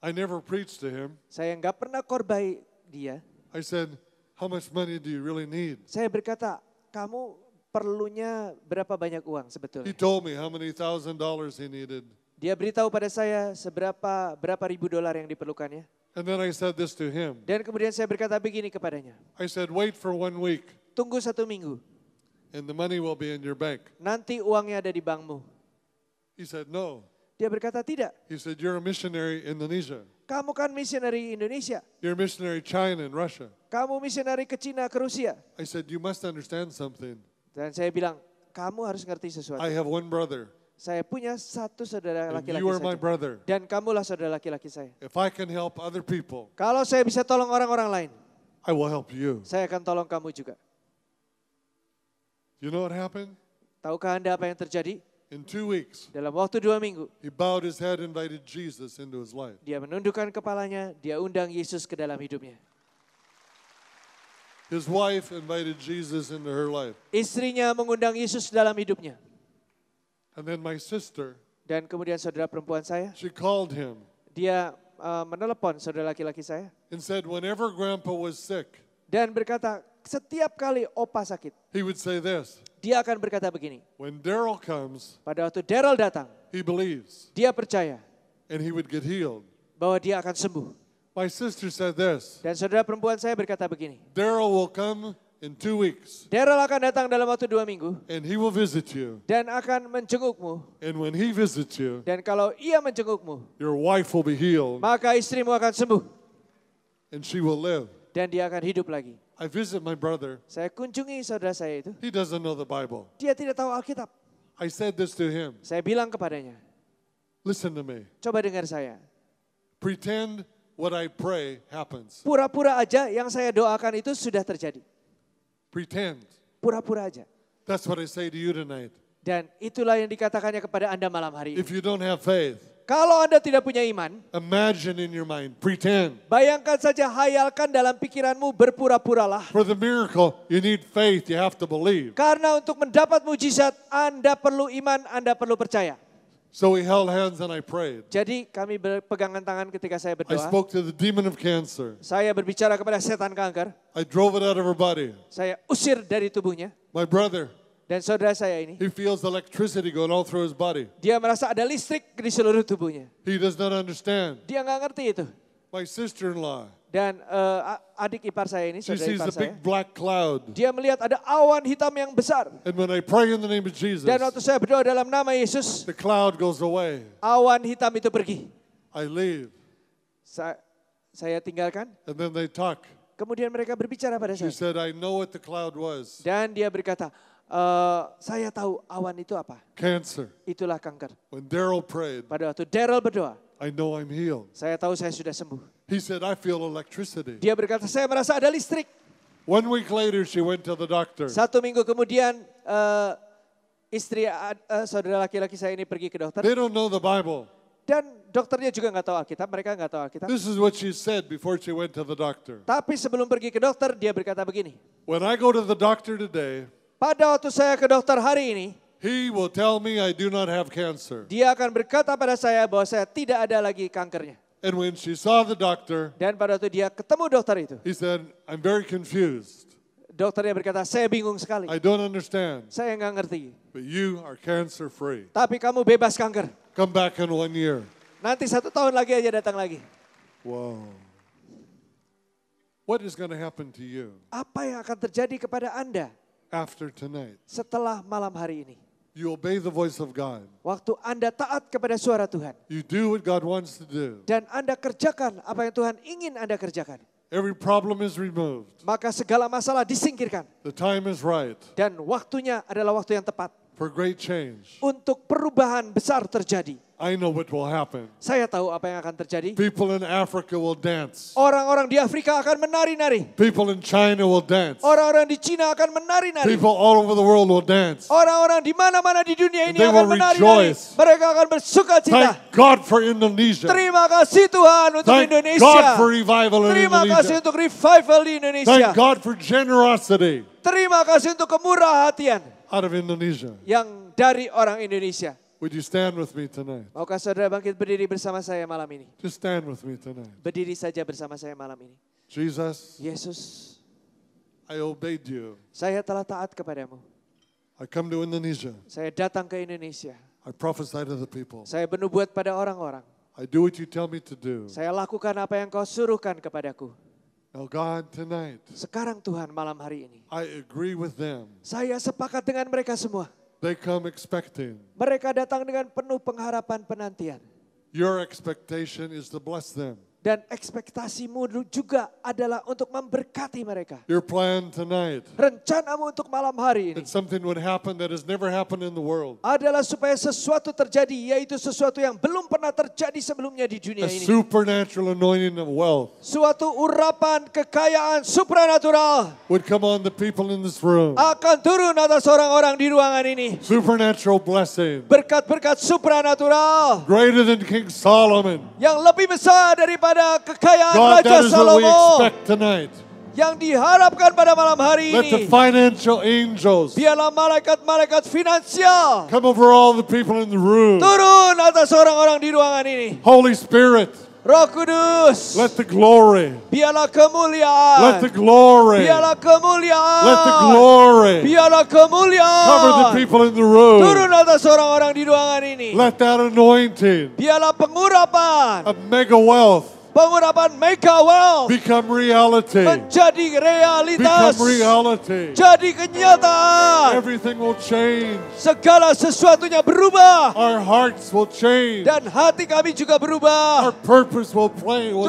I never preached to him. Saya nggak pernah korbai dia. I said, how much money do you really need? Saya berkata, kamu perlunya berapa banyak uang He sebetulnya? told me how many $1,000s he needed. Dia beritahu pada saya berapa ribu dolar yang diperlukannya. And then I said this to him. Dan kemudian saya berkata begini kepadanya. I said, wait for 1 week Tunggu 1 minggu. and the money will be in your bank. Nanti uangnya ada di bankmu. He said, no. Dia berkata tidak. He said, you're a missionary in Indonesia. Kamu kan misioneri Indonesia. You're a missionary China and Russia. Kamu misioneri ke Cina, ke Rusia. I said, you must understand something. Dan saya bilang, kamu harus ngerti sesuatu. I have one brother Saya punya satu saudara and laki-laki you are my saja. brother. Dan kamulah saudara laki-laki saya. If I can help other people, Kalau saya bisa tolong orang-orang lain, I will help you. saya akan tolong kamu juga. You know what happened? Tahukah Anda apa yang terjadi? In 2 weeks, Dalam waktu 2 minggu, he bowed his head, invited Jesus into his life. dia menundukkan kepalanya, dia undang Yesus ke dalam hidupnya. His wife invited Jesus into her life. Istrinya mengundang Yesus dalam hidupnya. And then my sister, Dan kemudian saudara perempuan saya, she called him dia menelepon saudara laki-laki saya. and said whenever Grandpa was sick, Dan berkata, setiap kali opa sakit, he would say this, dia akan berkata begini. when Daryl comes, Pada waktu Daryl datang, he believes dia percaya and he would get healed. bahwa dia akan sembuh. My sister said this, Dan saudara perempuan saya berkata begini. Daryl will come in 2 weeks Daryl akan datang dalam waktu 2 minggu and he will visit you. dan akan menjengukmu. And when he visits you, Dan kalau ia menjengukmu, your wife will be healed maka istrimu akan sembuh. and she will live. Dan dia akan hidup lagi. I visit my brother. Saya kunjungi saudara saya itu. He doesn't know the Bible. Dia tidak tahu Alkitab. I said this to him. Saya bilang kepadanya, Listen to me. coba dengar saya. Pretend what I pray happens. Pura-pura aja yang saya doakan itu sudah terjadi. Pretend. Pura-pura aja. That's what I say to you tonight. Dan itulah yang dikatakannya kepada Anda malam hari ini. If you don't have faith, Kalau Anda tidak punya iman, imagine in your mind, pretend. bayangkan saja, hayalkan dalam pikiranmu, berpura-puralah. For the miracle, you need faith, you have to believe. Karena untuk mendapat mujizat, Anda perlu iman, Anda perlu percaya. So we held hands and I prayed. Jadi kami berpegangan tangan ketika saya I berdoa. spoke to the demon of cancer. Saya berbicara kepada setan kanker. I drove it out of her body. Saya usir dari tubuhnya. My brother, Dan saudara saya ini, he feels electricity going all through his body. dia merasa ada listrik di seluruh tubuhnya. He does not understand. Dia nggak ngerti itu. My sister-in-law, Dan adik ipar saya ini, she saudara sees ipar a saya, big black cloud. dia melihat ada awan hitam yang besar. And when I pray in the name of Jesus, Dan waktu saya berdoa dalam nama Yesus, the cloud goes away. awan hitam itu pergi. I leave. Saya tinggalkan. And then they talk. Kemudian mereka berbicara pada She saya. said, I know what the cloud was. Dan dia berkata, saya tahu awan itu apa. Cancer. Itulah kanker. When Daryl prayed, Pada waktu Daryl berdoa, I know I'm healed. saya tahu saya sudah sembuh. He said, I feel electricity. Dia berkata, saya merasa ada listrik. 1 week later, she went to the doctor. 1 minggu kemudian Istri saudara laki-laki saya ini pergi ke dokter. They don't know the Bible. Dan dokternya juga nggak tahu Alkitab, mereka nggak tahu Alkitab. This is what she said before she went to the doctor. Tapi sebelum pergi ke dokter, dia berkata begini. When I go to the doctor today, Pada waktu saya ke dokter hari ini, he will tell me I do not have cancer. dia akan berkata pada saya bahwa saya tidak ada lagi kankernya. And when she saw the doctor, Dan pada waktu dia ketemu dokter itu, he said, I'm very confused. dokternya berkata, saya bingung sekali. I don't understand. Saya nggak ngerti. But you are cancer free. Tapi kamu bebas kanker. Come back in 1 year. Nanti 1 tahun lagi aja datang lagi. Whoa. What is going to happen to you Apa yang akan terjadi kepada Anda after tonight? setelah malam hari ini? You obey the voice of God. Waktu Anda taat kepada suara Tuhan. You do what God wants to do. Dan Anda kerjakan apa yang Tuhan ingin Anda kerjakan. Every problem is removed. Maka segala masalah disingkirkan. The time is right Dan waktunya adalah waktu yang tepat. for great change. Untuk perubahan besar terjadi. I know what will happen. Saya tahu apa yang akan terjadi. People in Africa will dance. Orang-orang di Afrika akan menari-nari. People in China will dance. Orang-orang di Cina akan menari-nari. People all over the world will dance. Orang-orang di mana-mana di dunia ini They akan will menari-nari. rejoice. Mereka akan bersuka cita. Thank God for Indonesia. Terima kasih Tuhan untuk Thank Indonesia. God for revival in Terima kasih Indonesia. untuk revival di Indonesia. Thank God for generosity Terima kasih untuk kemurah hatian out of Indonesia. yang dari orang Indonesia. Would you stand with me tonight? Maukah saudara bangkit berdiri bersama saya malam ini? Just stand with me tonight. Berdiri saja bersama saya malam ini. Jesus, Yesus, I obeyed you. saya telah taat kepadamu. I come to Indonesia. Saya datang ke Indonesia. I prophesy to the people. Saya bernubuat pada orang-orang. I do what you tell me to do. Saya lakukan apa yang kau suruhkan kepadaku. Now God, tonight, Sekarang Tuhan malam hari ini. I agree with them. Saya sepakat dengan mereka semua. They come expecting. Mereka datang dengan penuh pengharapan penantian. Your expectation is to bless them. Dan ekspektasimu juga adalah untuk memberkati mereka. Your plan tonight, Rencanamu untuk malam hari ini that something would happen that has never happened in the world. adalah supaya sesuatu terjadi, yaitu sesuatu yang belum pernah terjadi sebelumnya di dunia A ini. supernatural anointing of wealth Suatu urapan kekayaan supranatural would come on the people in this room. akan turun atas orang-orang di ruangan ini. Supernatural blessing, Berkat-berkat supranatural greater than King Solomon. yang lebih besar daripada kekayaan God, Raja that is what we Salomo expect tonight. yang diharapkan pada malam hari Let the ini. financial angels Biarlah malaikat-malaikat finansial come over all the people in the room. turun atas orang-orang di ruangan ini. Holy Spirit, Roh Kudus, let the glory, biarlah kemuliaan, let the glory, biarlah kemuliaan, let the glory biarlah kemuliaan cover the people in the room. turun atas orang-orang di ruangan ini. Let that anointing Biarlah pengurapan, of mega wealth mega wealth become reality. menjadi realitas, Become reality. jadi kenyataan. Everything will change. Segala sesuatunya berubah Our hearts will change. dan hati kami juga Our berubah. purpose will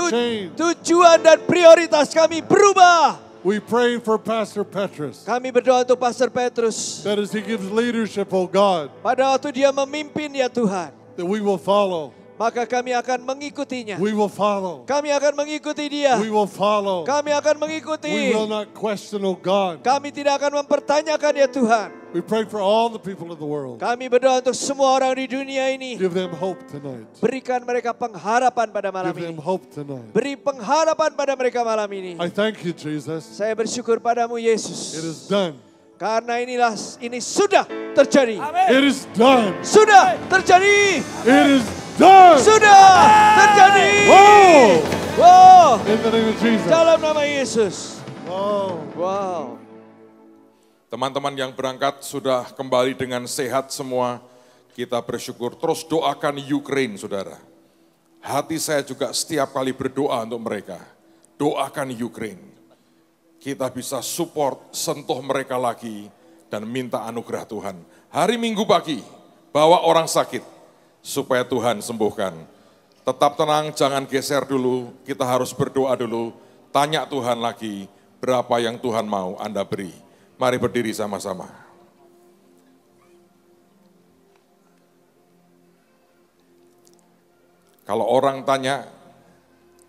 change. Tujuan dan prioritas kami berubah. We pray for Pastor Petrus Kami berdoa untuk Pastor Petrus. that as he gives leadership, oh God, Pada waktu dia memimpin ya Tuhan, that we will follow. maka kami akan mengikutinya. We will follow. Kami akan mengikuti dia. We will follow. Kami akan We mengikuti. will not question, oh God. Kami tidak akan mempertanyakan ya Tuhan. We pray for all the people of the world. Kami berdoa untuk semua orang di dunia ini. Give them hope tonight. Berikan mereka pengharapan pada malam Give them ini. hope tonight. Beri pengharapan pada mereka malam ini. I thank you, Jesus. Saya bersyukur padamu Yesus. It is done. Karena ini sudah terjadi. It is done. Sudah terjadi. It is done. Sudah terjadi. Wow. Wow. In the name of Jesus. Dalam nama Yesus. Wow. Wow. Teman-teman yang berangkat sudah kembali dengan sehat semua. Kita bersyukur. Terus doakan Ukraine, saudara. Hati saya juga setiap kali berdoa untuk mereka. Doakan Ukraine. Kita bisa support, sentuh mereka lagi, dan minta anugerah Tuhan. Hari Minggu pagi, bawa orang sakit, supaya Tuhan sembuhkan. Tetap tenang, jangan geser dulu, kita harus berdoa dulu. Tanya Tuhan lagi, berapa yang Tuhan mau Anda beri. Mari berdiri sama-sama. Kalau orang tanya,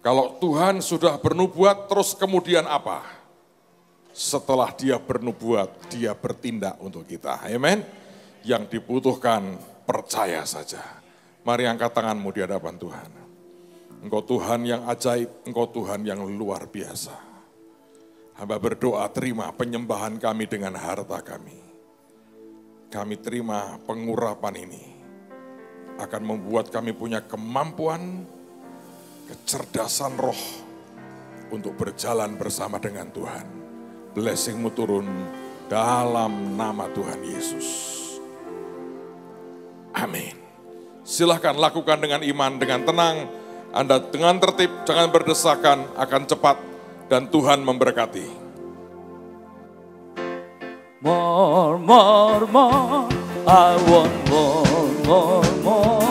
kalau Tuhan sudah bernubuat, terus kemudian apa? Setelah dia bernubuat, dia bertindak untuk kita. Amen. Yang dibutuhkan percaya saja. Mari angkat tanganmu di hadapan Tuhan. Engkau Tuhan yang ajaib, Engkau Tuhan yang luar biasa. Hamba berdoa, terima penyembahan kami dengan harta kami. Kami terima pengurapan ini. Akan membuat kami punya kemampuan, kecerdasan roh untuk berjalan bersama dengan Tuhan. Blessing-Mu turun dalam nama Tuhan Yesus. Amin. Silahkan lakukan dengan iman, dengan tenang. Anda dengan tertib, jangan berdesakan, akan cepat. Dan Tuhan memberkati. More, more, more. I want more, more, more.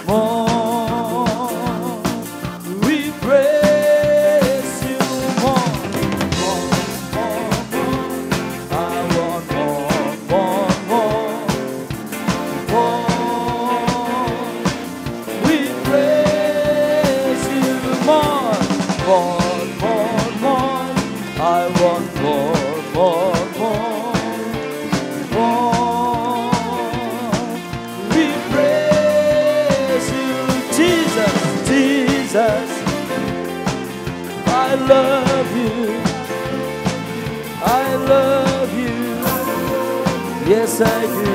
More. We praise you more. More, more, more. I want more, more, more. More. We praise you more. More, more, more. I want more, more, more. More. We praise you, Jesus, Jesus. I love you. I love you. Yes, I do.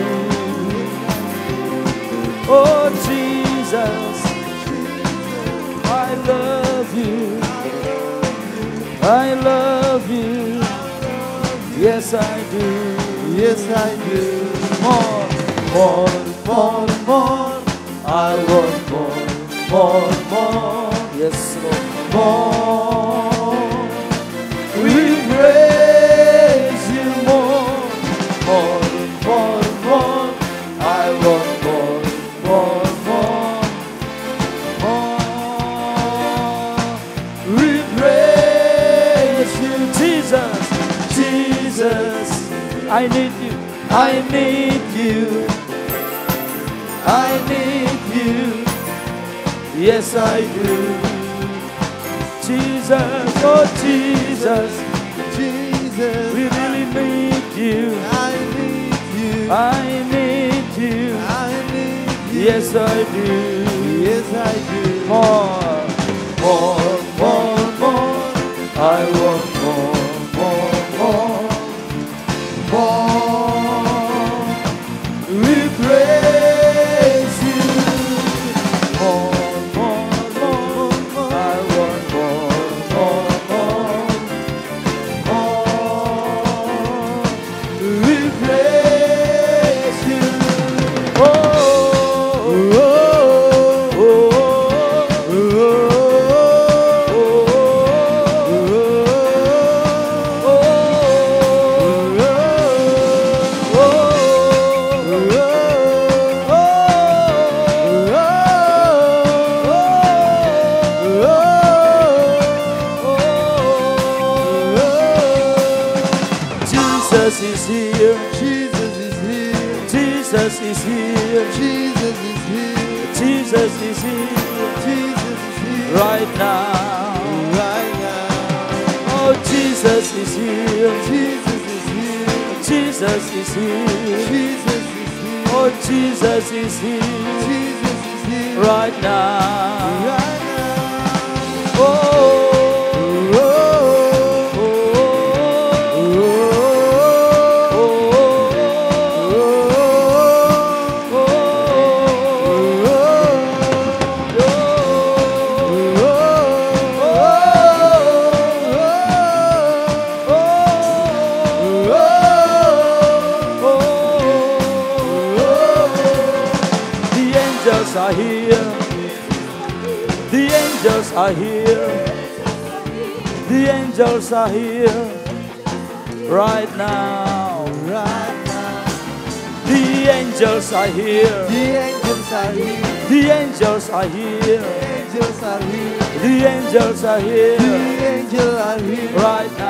Oh, Jesus. I love you. I love you. Yes, I do. Yes, I do. More, more, more, more. I want more, more, more. Yes, Lord. More. We praise you more, more, more, more. I want more, more, more, more. We praise you, Jesus, Jesus. I need you, I need you, I need you. Yes, I do. Jesus, oh Jesus, Jesus. We really need you. I need you. I need you. I need you. Yes, I do. Yes, I do. More, more, more, more. I want more, more, more, more. We praise you. More, more, more. I want more, more, more, more. We praise you. Oh, oh, oh, Jesus is here. Jesus is here. Jesus is here. Jesus is here. Jesus is here. Jesus is here. Right now. Right now. Oh, Jesus is here. Jesus is here. Jesus is here. Jesus is here. Oh, Jesus is here. Jesus is here. Right now. Right now. Oh. Are here. The angels are here. The angels are here. Right now. Right now. The angels are here. The angels are here. The angels are here. The angels are here. The angels are here. The angels are here. Right now.